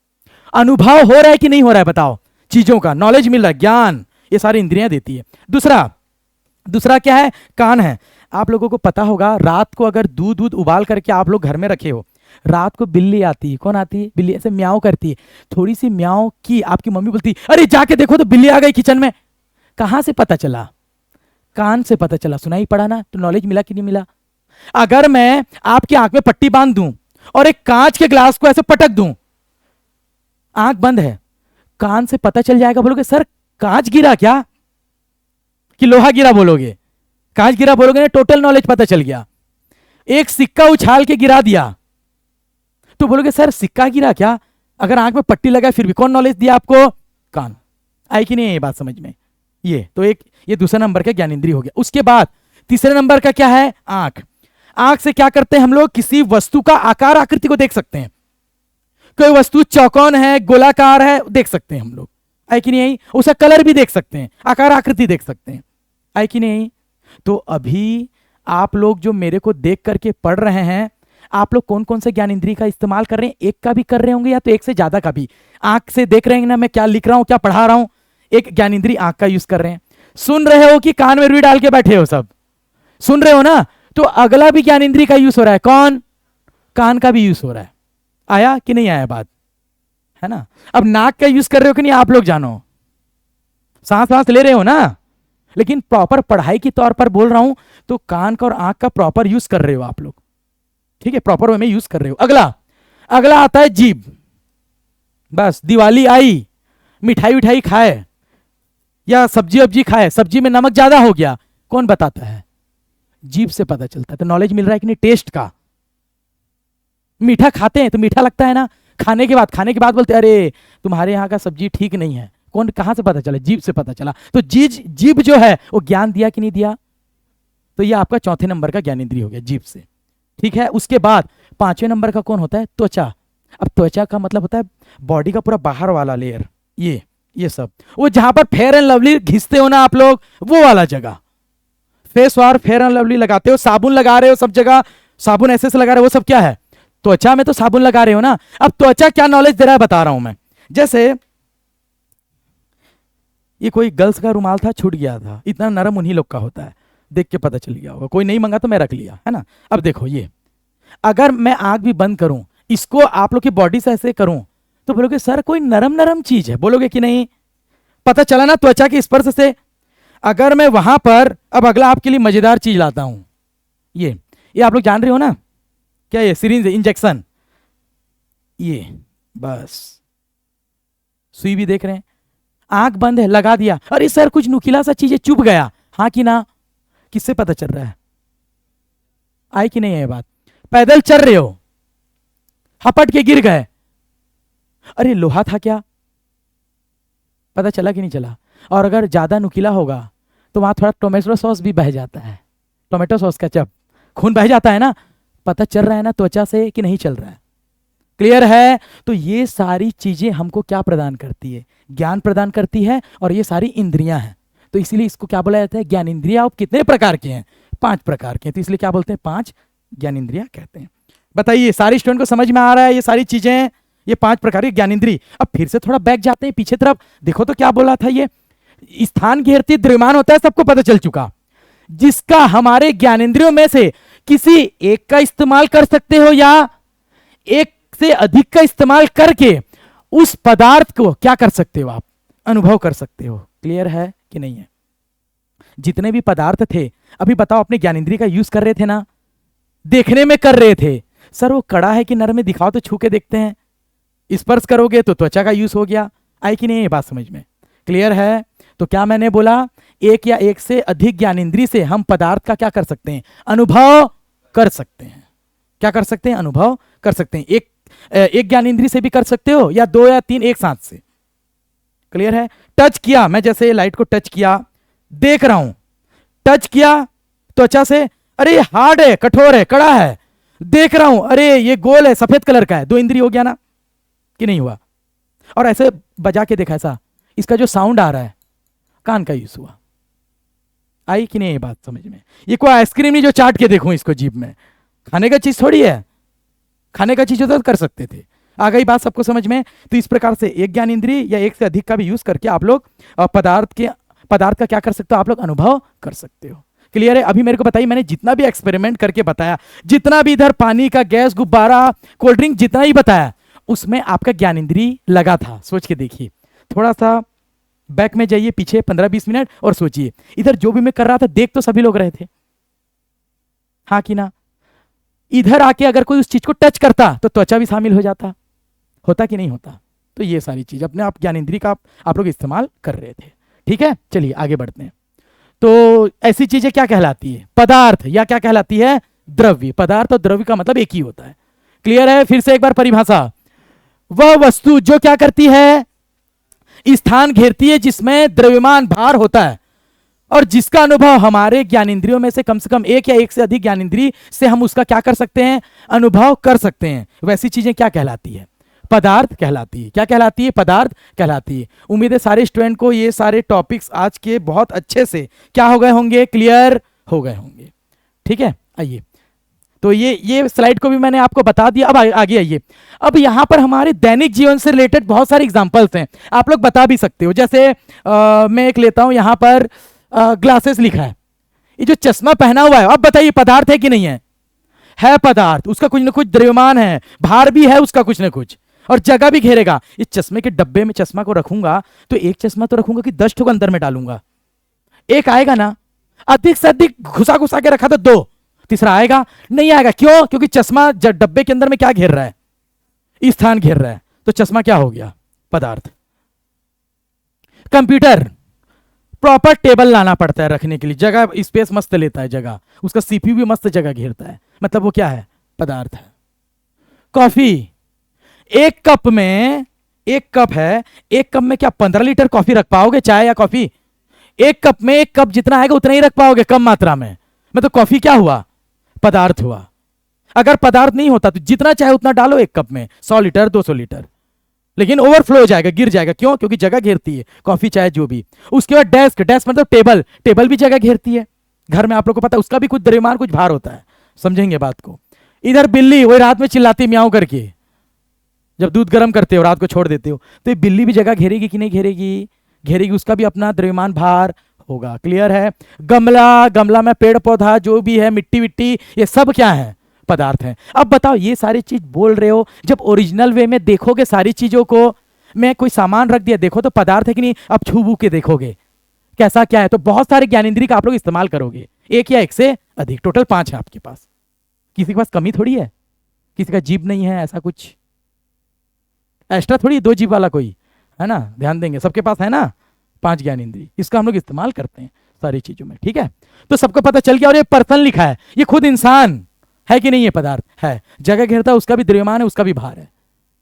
अनुभव हो रहा है कि नहीं हो रहा है? बताओ, चीजों का नॉलेज मिल रहा है, ज्ञान ये सारी इंद्रियां देती है। दूसरा क्या है? कान है। आप लोगों को पता होगा, रात को अगर दूध उबाल करके आप लोग घर में रखे हो, रात को बिल्ली आती है। कौन आती है? बिल्ली ऐसे म्याऊं करती है, थोड़ी सी म्याऊं की आपकी मम्मी बोलती अरे जाके देखो तो बिल्ली आ गई किचन में। कहां से पता चला? कान से पता चला, सुनाई पड़ा ना, तो नॉलेज मिला कि नहीं मिला? अगर मैं आपकी आंख में पट्टी बांध दूं और एक कांच के ग्लास को ऐसे पटक दूं, आंख बंद है, कान से पता चल जाएगा। बोलोगे सर कांच गिरा क्या, कि लोहा गिरा? बोलोगे कांच गिरा बोलोगे ना, टोटल नॉलेज पता चल गया। एक सिक्का उछाल के गिरा दिया तो बोलोगे सर सिक्का गिरा क्या? अगर आंख में पट्टी लगा फिर भी कौन नॉलेज दिया आपको? कान। आई कि नहीं ये बात समझ में? ये तो एक ये दूसरा नंबर का ज्ञानेंद्रिय हो गया। उसके बाद तीसरे नंबर का क्या है? आंख। आंख से क्या करते हैं हम लोग? किसी वस्तु का आकार आकृति को देख सकते हैं। कोई वस्तु चौकोन है, गोलाकार है, देख सकते हैं हम लोग। आई कि नहीं? उसका कलर भी देख सकते हैं, आकार आकृति देख सकते हैं। आई कि नहीं? तो अभी आप लोग जो मेरे को देख करके पढ़ रहे हैं, आप लोग कौन कौन से ज्ञान इंद्रिय का इस्तेमाल कर रहे हैं? एक का भी कर रहे होंगे या तो एक से ज्यादा का भी। आंख से देख रहे हैं ना मैं क्या लिख रहा हूं, क्या पढ़ा रहा हूं, एक ज्ञान इंद्रिय आंख का यूज कर रहे हैं। सुन रहे हो कि कान में रुई डाल के बैठे हो? सब सुन रहे हो ना? तो अगला भी ज्ञान इंद्रिय का यूज हो रहा है। कौन? कान का भी यूज हो रहा है। आया कि नहीं आया बात? है ना? अब नाक का यूज कर रहे हो कि नहीं आप लोग जानो? सांस सांस ले रहे हो ना, लेकिन प्रॉपर पढ़ाई के तौर पर बोल रहा हूं, तो कान का और आंख का प्रॉपर यूज कर रहे हो आप लोग। ठीक है, प्रॉपर वे में यूज कर रहे हो। अगला आता है जीभ। बस दिवाली आई, मिठाई विठाई खाए या सब्जी वब्जी खाए, सब्जी में नमक ज्यादा हो गया, कौन बताता है? जीभ से पता चलता है। तो नॉलेज मिल रहा है कि नहीं टेस्ट का? मीठा खाते हैं तो मीठा लगता है ना, खाने के बाद बोलते हैं अरे तुम्हारे यहाँ का सब्जी ठीक नहीं है। कौन, कहां से पता चला? जीभ से पता चला। तो जीभ जो है वो ज्ञान दिया कि नहीं दिया? तो ये आपका चौथे नंबर का ज्ञानेंद्रिय हो गया, जीभ से। ठीक है, उसके बाद पांचवें नंबर का कौन होता है? त्वचा। अब त्वचा का मतलब होता है बॉडी का पूरा बाहर वाला लेयर, ये सब, वो जहां पर फेयर एंड लवली घिसते हो ना आप लोग, वो वाला जगह। Face war fair and lovely लगाते हो, साबुन लगा रहे हो सब जगह, साबुन ऐसे से लगा रहे हो, वो सब क्या है? त्वचा में तो साबुन लगा रहे हो ना। अब त्वचा क्या नॉलेज दे रहा है बता रहा हूं मैं। जैसे ये कोई गर्ल्स का रुमाल था, छूट गया था, इतना नरम उन्हीं लोग का होता है, देख के पता चल गया होगा, कोई नहीं मंगा तो मैं रख लिया, है ना। अब देखो ये, अगर मैं आंख भी बंद करूं, इसको आप लोग की बॉडी से ऐसे करूं, तो बोलोगे सर कोई नरम नरम चीज है, बोलोगे कि नहीं? पता चला ना त्वचा के स्पर्श से। अगर मैं वहां पर, अब अगला आपके लिए मजेदार चीज लाता हूं, ये आप लोग जान रहे हो ना क्या? ये सिरिंज इंजेक्शन, ये बस सुई भी देख रहे हैं, आंख बंद है, लगा दिया, अरे सर कुछ नुकीला सा चीज है, चुभ गया, हाँ कि ना? किससे पता चल रहा है? आई कि नहीं है ये बात? पैदल चल रहे हो, हपट के गिर गए, अरे लोहा था क्या? पता चला कि नहीं चला? और अगर ज्यादा नुकीला होगा तो वहां थोड़ा टोमेटो सॉस भी बह जाता है, टोमेटो सॉस का जब खून बह जाता है ना, पता चल रहा है ना त्वचा से कि नहीं चल रहा है? क्लियर है? तो ये सारी चीजें हमको क्या प्रदान करती है? ज्ञान प्रदान करती है, और ये सारी इंद्रियां हैं। तो इसीलिए इसको क्या बोला जाता है? ज्ञान इंद्रिया। अब कितने प्रकार के हैं? 5 प्रकार के हैं, तो इसलिए क्या बोलते हैं? 5 ज्ञान इंद्रिया कहते हैं। बताइए सारी स्टूडेंट को समझ में आ रहा है ये सारी चीजें? ये 5 प्रकार के ज्ञान इंद्रिय। अब फिर से थोड़ा बैक जाते हैं पीछे तरफ, देखो तो क्या बोला था? ये स्थान घेरती द्रव्यमान होता है, सबको पता चल चुका। जिसका हमारे ज्ञानेंद्रियों में से किसी एक का इस्तेमाल कर सकते हो, या एक से अधिक का इस्तेमाल करके उस पदार्थ को क्या कर सकते हो? आप अनुभव कर सकते हो। क्लियर है कि नहीं है? जितने भी पदार्थ थे, अभी बताओ अपने ज्ञानेंद्रिय का यूज कर रहे थे ना, देखने में कर रहे थे। सर वो कड़ा है कि नरम है, दिखाओ तो, छू के देखते हैं। स्पर्श करोगे तो त्वचा का यूज हो गया। आई कि नहीं ये बात समझ में? क्लियर है? तो क्या मैंने बोला, एक या एक से अधिक ज्ञानेंद्रिय से हम पदार्थ का क्या कर सकते हैं? अनुभव कर सकते हैं। क्या कर सकते हैं? अनुभव कर सकते हैं। एक ज्ञानेंद्रिय से भी कर सकते हो, या दो या तीन एक साथ से। क्लियर है? टच किया, मैं जैसे लाइट को टच किया, देख रहा हूं, टच किया त्वचा से, अरे ये हार्ड है, कठोर है, कड़ा है। देख रहा हूं, अरे ये गोल है, सफेद कलर का है। दो इंद्रिय हो गया ना, कि नहीं हुआ? और ऐसे बजा के देखा, ऐसा इसका जो साउंड आ रहा है, कान का यूज हुआ। आई कि नहीं ये बात समझ में? ये कोई आइसक्रीम नहीं जो चाट के देखूं इसको जीभ में, खाने का चीज थोड़ी है। खाने का चीज होता तो कर सकते थे। आ गई बात सबको समझ में? तो इस प्रकार से एक ज्ञान इंद्रिय या एक से अधिक का भी यूज करके आप लोग पदार्थ का क्या कर सकते हो? आप लोग अनुभव कर सकते हो। क्लियर है? अभी मेरे को बताइए, मैंने जितना भी एक्सपेरिमेंट करके बताया, जितना भी इधर पानी का, गैस, गुब्बारा, कोल्ड ड्रिंक, जितना ही बताया, उसमें आपका ज्ञान इंद्रिय लगा था। सोच के देखिए, थोड़ा सा बैक में जाइए, पीछे 15-20 मिनट, और सोचिए इधर जो भी मैं कर रहा था, देख तो सभी लोग रहे थे, हाँ कि ना? इधर आके अगर कोई उस चीज को टच करता तो त्वचा भी शामिल हो जाता, होता कि नहीं होता? तो ये सारी चीज अपने आप ज्ञानेंद्रिय का आप लोग इस्तेमाल कर रहे थे। ठीक है, चलिए आगे बढ़ते हैं। तो ऐसी चीजें क्या कहलाती है? पदार्थ, या क्या कहलाती है? द्रव्य। पदार्थ और द्रव्य का मतलब एक ही होता है। क्लियर है? फिर से एक बार परिभाषा, वह वस्तु जो क्या करती है? स्थान घेरती है जिसमें द्रव्यमान भार होता है, और जिसका अनुभव हमारे ज्ञानेंद्रियों में से कम एक या एक से अधिक ज्ञानेंद्रिय से हम उसका क्या कर सकते हैं? अनुभव कर सकते हैं। वैसी चीजें क्या कहलाती है? पदार्थ कहलाती है। क्या कहलाती है? पदार्थ कहलाती है। उम्मीद है सारे स्टूडेंट को ये सारे टॉपिक्स आज के बहुत अच्छे से क्या हो गए होंगे? क्लियर हो गए होंगे। ठीक है, आइए। तो ये स्लाइड को भी मैंने आपको बता दिया। अब आगे आइए। अब यहां पर हमारे दैनिक जीवन से रिलेटेड बहुत सारे एग्जांपल्स हैं, आप लोग बता भी सकते हो। जैसे मैं एक लेता हूं, यहां पर ग्लासेस लिखा है, ये जो चश्मा पहना हुआ है, अब बताइए पदार्थ है कि नहीं है? है पदार्थ। उसका कुछ ना कुछ द्रव्यमान है, भार भी है उसका कुछ ना कुछ, और जगह भी घेरेगा। इस चश्मे के डब्बे में चश्मा को रखूंगा तो एक चश्मा तो रखूंगा कि 10 ठोक अंदर में डालूंगा? एक आएगा ना? अधिक से अधिक घुसा घुसा के रखा तो 2, तीसरा आएगा? नहीं आएगा। क्यों? क्योंकि चश्मा डब्बे के अंदर में क्या घेर रहा है? स्थान घेर रहा है। तो चश्मा क्या हो गया? पदार्थ। कंप्यूटर, प्रॉपर टेबल लाना पड़ता है रखने के लिए, जगह स्पेस मस्त लेता है जगह, उसका सीपीयू भी मस्त जगह घेरता है, मतलब वो क्या है? पदार्थ है। कॉफी, एक कप में, एक कप है, एक कप में क्या 15 लीटर कॉफी रख पाओगे? चाय या कॉफी? एक कप में एक कप जितना आएगा उतना ही रख पाओगे, कम मात्रा में। मतलब कॉफी क्या हुआ? पदार्थ हुआ। अगर पदार्थ नहीं होता तो जितना चाहे उतना डालो एक कप में, 100 लीटर 200 लीटर, लेकिन ओवरफ्लो हो जाएगा, गिर जाएगा। क्यों? क्योंकि जगह घेरती है कॉफी चाहे जो भी। उसके बाद डेस्क, डेस्क मतलब टेबल, टेबल भी जगह घेरती है। घर में आप लोग को पता है उसका भी कुछ द्रव्यमान, कुछ भार होता है, समझेंगे बात को। इधर बिल्ली, वही रात में चिल्लाती म्याऊं करके, जब दूध गर्म करते हो रात को छोड़ देते हो, तो ये बिल्ली भी जगह घेरेगी कि नहीं घेरेगी? घेरेगी। उसका भी अपना द्रव्यमान भार होगा। क्लियर है? गमला, गमला में पेड़ पौधा जो भी है, मिट्टी विट्टी, ये सब क्या है? पदार्थ है। अब बताओ, ये सारी चीज बोल रहे हो, जब ओरिजिनल वे में देखोगे सारी चीजों को, मैं कोई सामान रख दिया, देखो तो पदार्थ है कि नहीं? अब छू बू के देखोगे कैसा क्या है, तो बहुत सारे ज्ञानेंद्रिय का आप लोग इस्तेमाल करोगे, एक या एक से अधिक, टोटल 5 है आपके पास। किसी के पास कमी थोड़ी है, किसी का जीभ नहीं है, ऐसा कुछ एक्स्ट्रा थोड़ी 2 जीभ वाला कोई है ना? ध्यान देंगे, सबके पास है ना 5 ज्ञानेंद्रिय, इसका हम लोग इस्तेमाल करते हैं सारी चीजों में। ठीक है, तो सबको पता चल गया। और ये पर्सन लिखा है, ये खुद इंसान है कि नहीं? ये पदार्थ है, जगह घेरता है, उसका भी द्रव्यमान है, उसका भी भार है।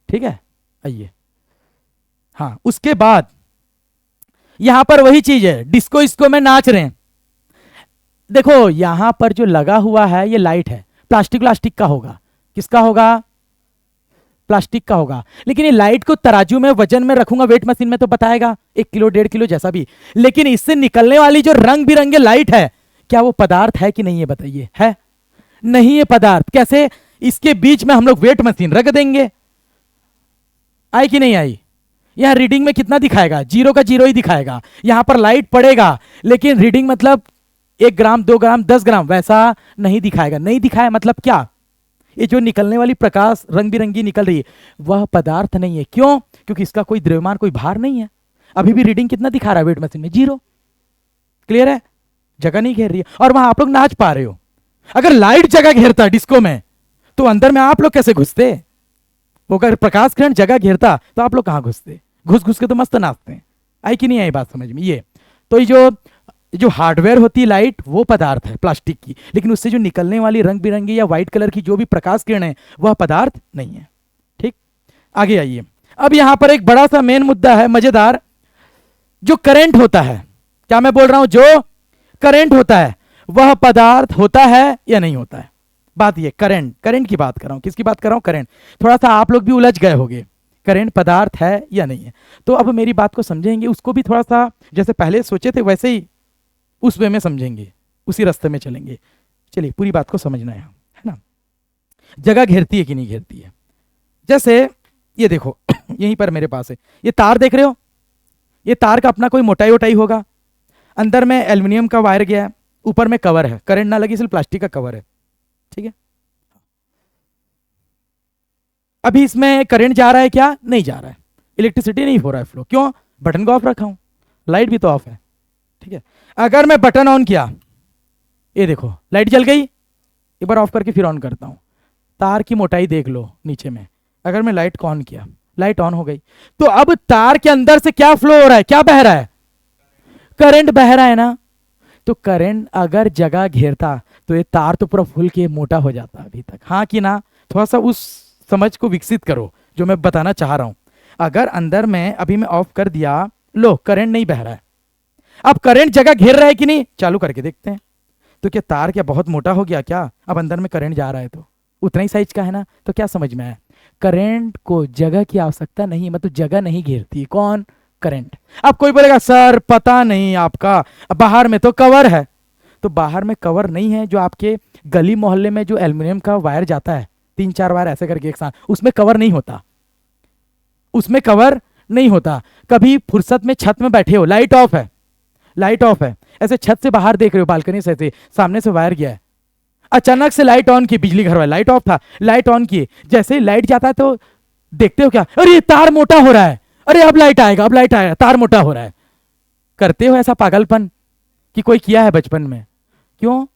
ठीक है, आइए। हाँ, उसके बाद यहां पर वही चीज है, डिस्को इसको में नाच रहे हैं। देखो यहां पर जो लगा हुआ है ये लाइट है, प्लास्टिक प्लास्टिक का होगा। किसका होगा? प्लास्टिक का होगा। लेकिन ये लाइट को तराजू में वजन में रखूंगा, वेट मशीन में, तो बताएगा 1 किलो 1.5 किलो जैसा भी। लेकिन इससे निकलने वाली जो रंग बिरंगे लाइट है, क्या वो पदार्थ है कि नहीं? है बताइए। है? नहीं है पदार्थ। कैसे? इसके बीच में हम लोग वेट मशीन रख देंगे। आई कि नहीं आई? यहां रीडिंग में कितना दिखाएगा? 0 का 0 ही दिखाएगा। यहां पर लाइट पड़ेगा, लेकिन रीडिंग मतलब 1 ग्राम 2 ग्राम 10 ग्राम वैसा नहीं दिखाएगा। नहीं दिखाया मतलब क्या? ये जो निकलने वाली प्रकाश रंग बिरंगी निकल रही है, वह पदार्थ नहीं है। क्यों? क्योंकि इसका कोई द्रव्यमान, कोई भार नहीं है। अभी भी रीडिंग कितना दिखा रहा है वेट मशीन में? 0। क्लियर है? जगह नहीं घेर रही है, और वहां आप लोग नाच पा रहे हो। अगर लाइट जगह घेरता डिस्को में, तो अंदर में आप लोग कैसे घुसते? वो अगर प्रकाश किरण जगह घेरता तो आप लोग कहां घुसते? घुस घुस के तो मस्त नाचते हैं। आई कि नहीं आई बात समझ में? ये तो ये जो हार्डवेयर होती है लाइट, वो पदार्थ है प्लास्टिक की, लेकिन उससे जो निकलने वाली रंग बिरंगी या व्हाइट कलर की जो भी प्रकाश किरण है वह पदार्थ नहीं है। ठीक, आगे आइए। अब यहां पर एक बड़ा सा मेन मुद्दा है, मजेदार, जो करंट होता है। क्या मैं बोल रहा हूं? जो करंट होता है वह पदार्थ होता है या नहीं होता है? बात ये करंट की बात कर रहा हूं। किसकी बात कर रहा हूं? करंट। थोड़ा सा आप लोग भी उलझ गए होंगे, करंट पदार्थ है या नहीं है। तो अब मेरी बात को समझेंगे, उसको भी थोड़ा सा जैसे पहले सोचे थे वैसे ही उस वे में समझेंगे, उसी रास्ते में चलेंगे। चलिए, पूरी बात को समझना है ना। जगह घेरती है कि नहीं घेरती है? जैसे ये देखो यहीं पर मेरे पास है, ये तार देख रहे हो? ये तार का अपना कोई मोटाई वोटाई होगा, अंदर में एल्युमिनियम का वायर गया है, ऊपर में कवर है, करंट ना लगी, सिर्फ प्लास्टिक का कवर है। ठीक है, अभी इसमें करंट जा रहा है क्या? नहीं जा रहा है, इलेक्ट्रिसिटी नहीं हो रहा है फ्लो। क्यों? बटन को ऑफ रखा हूं, लाइट भी तो ऑफ है। ठीक है, अगर मैं बटन ऑन किया, ये देखो लाइट जल गई, एक बार ऑफ करके फिर ऑन करता हूं, तार की मोटाई देख लो नीचे में। अगर मैं लाइट को ऑन किया, लाइट ऑन हो गई, तो अब तार के अंदर से क्या फ्लो हो रहा है? क्या बह रहा है? करंट बह रहा है ना। तो करंट अगर जगह घेरता तो ये तार तो पूरा फुल के मोटा हो जाता अभी तक। हाँ कि ना? थोड़ा सा उस समझ को विकसित करो जो मैं बताना चाह रहा हूं। अगर अंदर में अभी मैं ऑफ कर दिया, लो करंट नहीं बह रहा है, अब करंट जगह घेर रहा है कि नहीं? चालू करके देखते हैं। तो क्या तार क्या बहुत मोटा हो गया क्या? अब अंदर में करंट जा रहा है तो उतना ही साइज का है ना। तो क्या समझ में आया? करंट को जगह की आवश्यकता नहीं, मतलब जगह नहीं घेरती। कौन? करंट। अब कोई बोलेगा सर पता नहीं आपका, बाहर में तो कवर है। तो बाहर में कवर नहीं है, जो आपके गली मोहल्ले में जो एल्युमिनियम का वायर जाता है, 3-4 वायर ऐसे करके एक साथ, उसमें कवर नहीं होता, उसमें कवर नहीं होता। कभी फुर्सत में छत में बैठे हो, लाइट ऑफ है, लाइट ऑफ है, ऐसे छत से बाहर देख रहे हो, बालकनी से ऐसे सामने से वायर गया है, अचानक से लाइट ऑन की, बिजली घर वाला, लाइट ऑफ था, लाइट ऑन किए, जैसे ही लाइट जाता है तो देखते हो क्या? अरे तार मोटा हो रहा है, अरे अब लाइट आएगा, अब लाइट आएगा, तार मोटा हो रहा है। करते हो ऐसा पागलपन कि कोई किया है बचपन में? क्यों?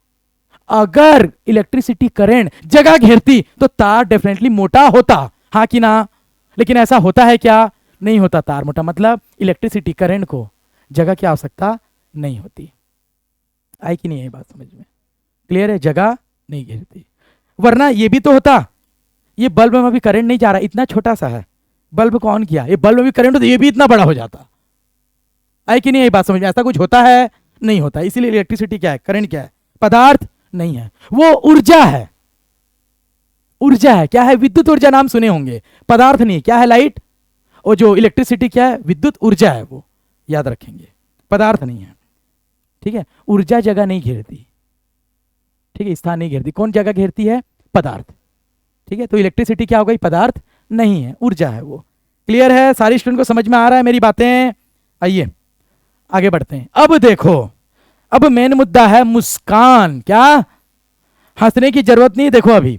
अगर इलेक्ट्रिसिटी करंट जगह घेरती तो तार डेफिनेटली मोटा होता। हाँ कि ना? लेकिन ऐसा होता है क्या? नहीं होता तार मोटा। मतलब इलेक्ट्रिसिटी करंट को जगह की आवश्यकता नहीं होती। आई कि नहीं? यही बात समझ में क्लियर है? जगह नहीं घेरती, वरना ये भी तो होता। ये बल्ब में अभी करंट नहीं जा रहा, इतना छोटा सा है, बल्ब को ऑन किया, ये बल्ब में भी करंट होता, ये भी इतना बड़ा हो जाता। आई कि नहीं? यही बात समझ में? ऐसा कुछ होता है? नहीं होता। इसीलिए इलेक्ट्रिसिटी क्या है? करंट क्या है? पदार्थ नहीं है, वो ऊर्जा है। ऊर्जा है। क्या है? विद्युत ऊर्जा नाम सुने होंगे, पदार्थ नहीं। क्या है? लाइट। और जो इलेक्ट्रिसिटी क्या है? विद्युत ऊर्जा है, वो याद रखेंगे, पदार्थ नहीं है। ठीक है, ऊर्जा जगह नहीं घेरती। ठीक है, स्थान नहीं घेरती। कौन जगह घेरती है? पदार्थ। ठीक है, तो इलेक्ट्रिसिटी क्या हो गई? पदार्थ नहीं है, ऊर्जा है वो। क्लियर है? सारी स्टूडेंट को समझ में आ रहा है मेरी बातें? आइए आगे बढ़ते हैं। अब देखो, अब मेन मुद्दा है मुस्कान। क्या? हंसने की जरूरत नहीं। देखो अभी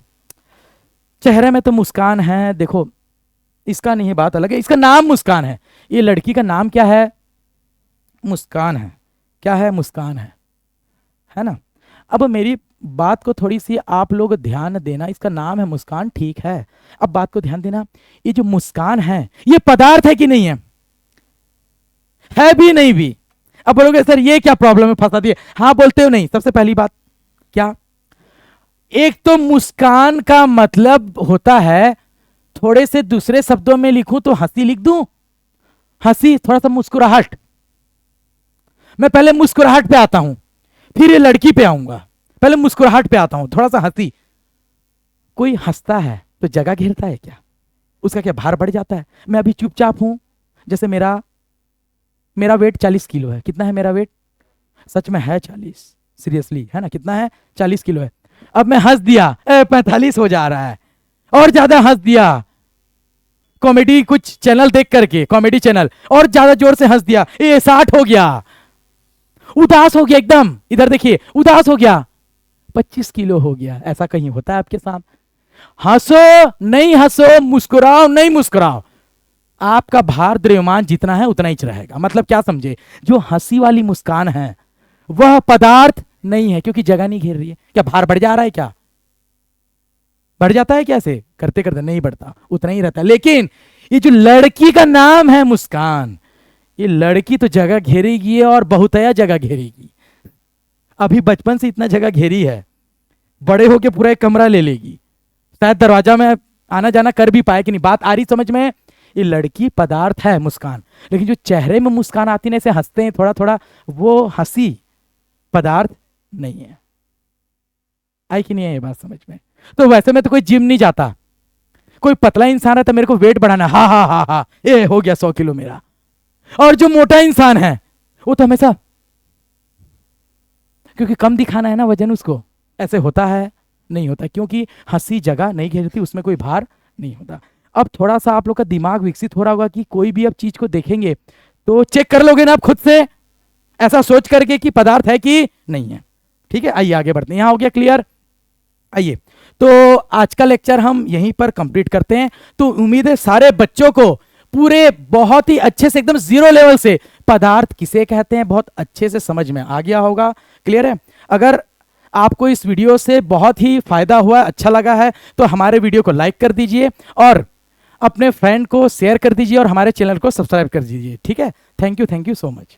चेहरे में तो मुस्कान है, देखो इसका नहीं, बात अलग है, इसका नाम मुस्कान है। ये लड़की का नाम क्या है? मुस्कान है। क्या है? मुस्कान है ना। अब मेरी बात को थोड़ी सी आप लोग ध्यान देना, इसका नाम है मुस्कान, ठीक है। अब बात को ध्यान देना, ये जो मुस्कान है ये पदार्थ है कि नहीं है? है भी नहीं भी। अब बोलोगे सर ये क्या प्रॉब्लम है, फंसा दिए। हाँ बोलते हो नहीं? सबसे पहली बात क्या, एक तो मुस्कान का मतलब होता है, थोड़े से दूसरे शब्दों में लिखूं तो हंसी लिख दूं, हंसी, थोड़ा सा मुस्कुराहट। मैं पहले मुस्कुराहट पे आता हूं, फिर ये लड़की पे आऊंगा। पहले मुस्कुराहट पे आता हूं, थोड़ा सा हंसी। कोई हंसता है तो जगह घेरता है क्या? उसका क्या भार बढ़ जाता है? मैं अभी चुपचाप हूं, जैसे मेरा वेट 40 किलो है। कितना है मेरा वेट? सच में है 40, सीरियसली है ना? कितना है? 40 किलो है। अब मैं हंस दिया, 45 हो जा रहा है, और ज्यादा हंस दिया, कॉमेडी कुछ चैनल देख करके, कॉमेडी चैनल, और ज्यादा जोर से हंस दिया, ये 60 हो गया। उदास हो गया एकदम, इधर देखिए, उदास हो गया, 25 किलो हो गया। ऐसा कहीं होता है आपके साथ? हंसो नहीं हंसो, मुस्कुराओ नहीं मुस्कुराओ, आपका भार द्रव्यमान जितना है उतना ही रहेगा। मतलब क्या समझे? जो हंसी वाली मुस्कान है वह पदार्थ नहीं है, क्योंकि जगह नहीं घेर रही है। क्या भार बढ़ जा रहा है? क्या बढ़ जाता है? कैसे करते करते नहीं बढ़ता, उतना ही रहता है। लेकिन ये जो लड़की का नाम है मुस्कान, ये लड़की तो जगह घेरेगी और बहुतया जगह घेरेगी। अभी बचपन से इतना जगह घेरी है, बड़े होके पूरा एक कमरा ले लेगी, शायद दरवाजा में आना जाना कर भी पाए कि नहीं। बात आ रही समझ में? ये लड़की पदार्थ है मुस्कान, लेकिन जो चेहरे में मुस्कान आती है, ऐसे हंसते हैं थोड़ा थोड़ा, वो हंसी पदार्थ नहीं है। आई कि नहीं है ये बात समझ में? तो वैसे में तो कोई जिम नहीं जाता, कोई पतला इंसान है तो मेरे को वेट बढ़ाना, हा हा हा हा, ये हो गया 100 किलो मेरा। और जो मोटा इंसान है वो तो हमेशा, क्योंकि कम दिखाना है ना वजन उसको, ऐसे होता है? नहीं होता, क्योंकि हंसी जगह नहीं घेरती, उसमें कोई भार नहीं होता। अब थोड़ा सा आप लोग का दिमाग विकसित हो रहा होगा कि कोई भी अब चीज को देखेंगे तो चेक कर लोगे ना आप खुद से, ऐसा सोच करके कि पदार्थ है कि नहीं है। ठीक है, आइए आगे बढ़ते हैं। यहां हो गया क्लियर? आइए, तो आज का लेक्चर हम यहीं पर कंप्लीट करते हैं। तो उम्मीद है सारे बच्चों को पूरे बहुत ही अच्छे से, एकदम जीरो लेवल से पदार्थ किसे कहते हैं बहुत अच्छे से समझ में आ गया होगा। क्लियर है? अगर आपको इस वीडियो से बहुत ही फायदा हुआ, अच्छा लगा है, तो हमारे वीडियो को लाइक कर दीजिए और अपने फ्रेंड को शेयर कर दीजिए और हमारे चैनल को सब्सक्राइब कर दीजिए। ठीक है? Thank you so much.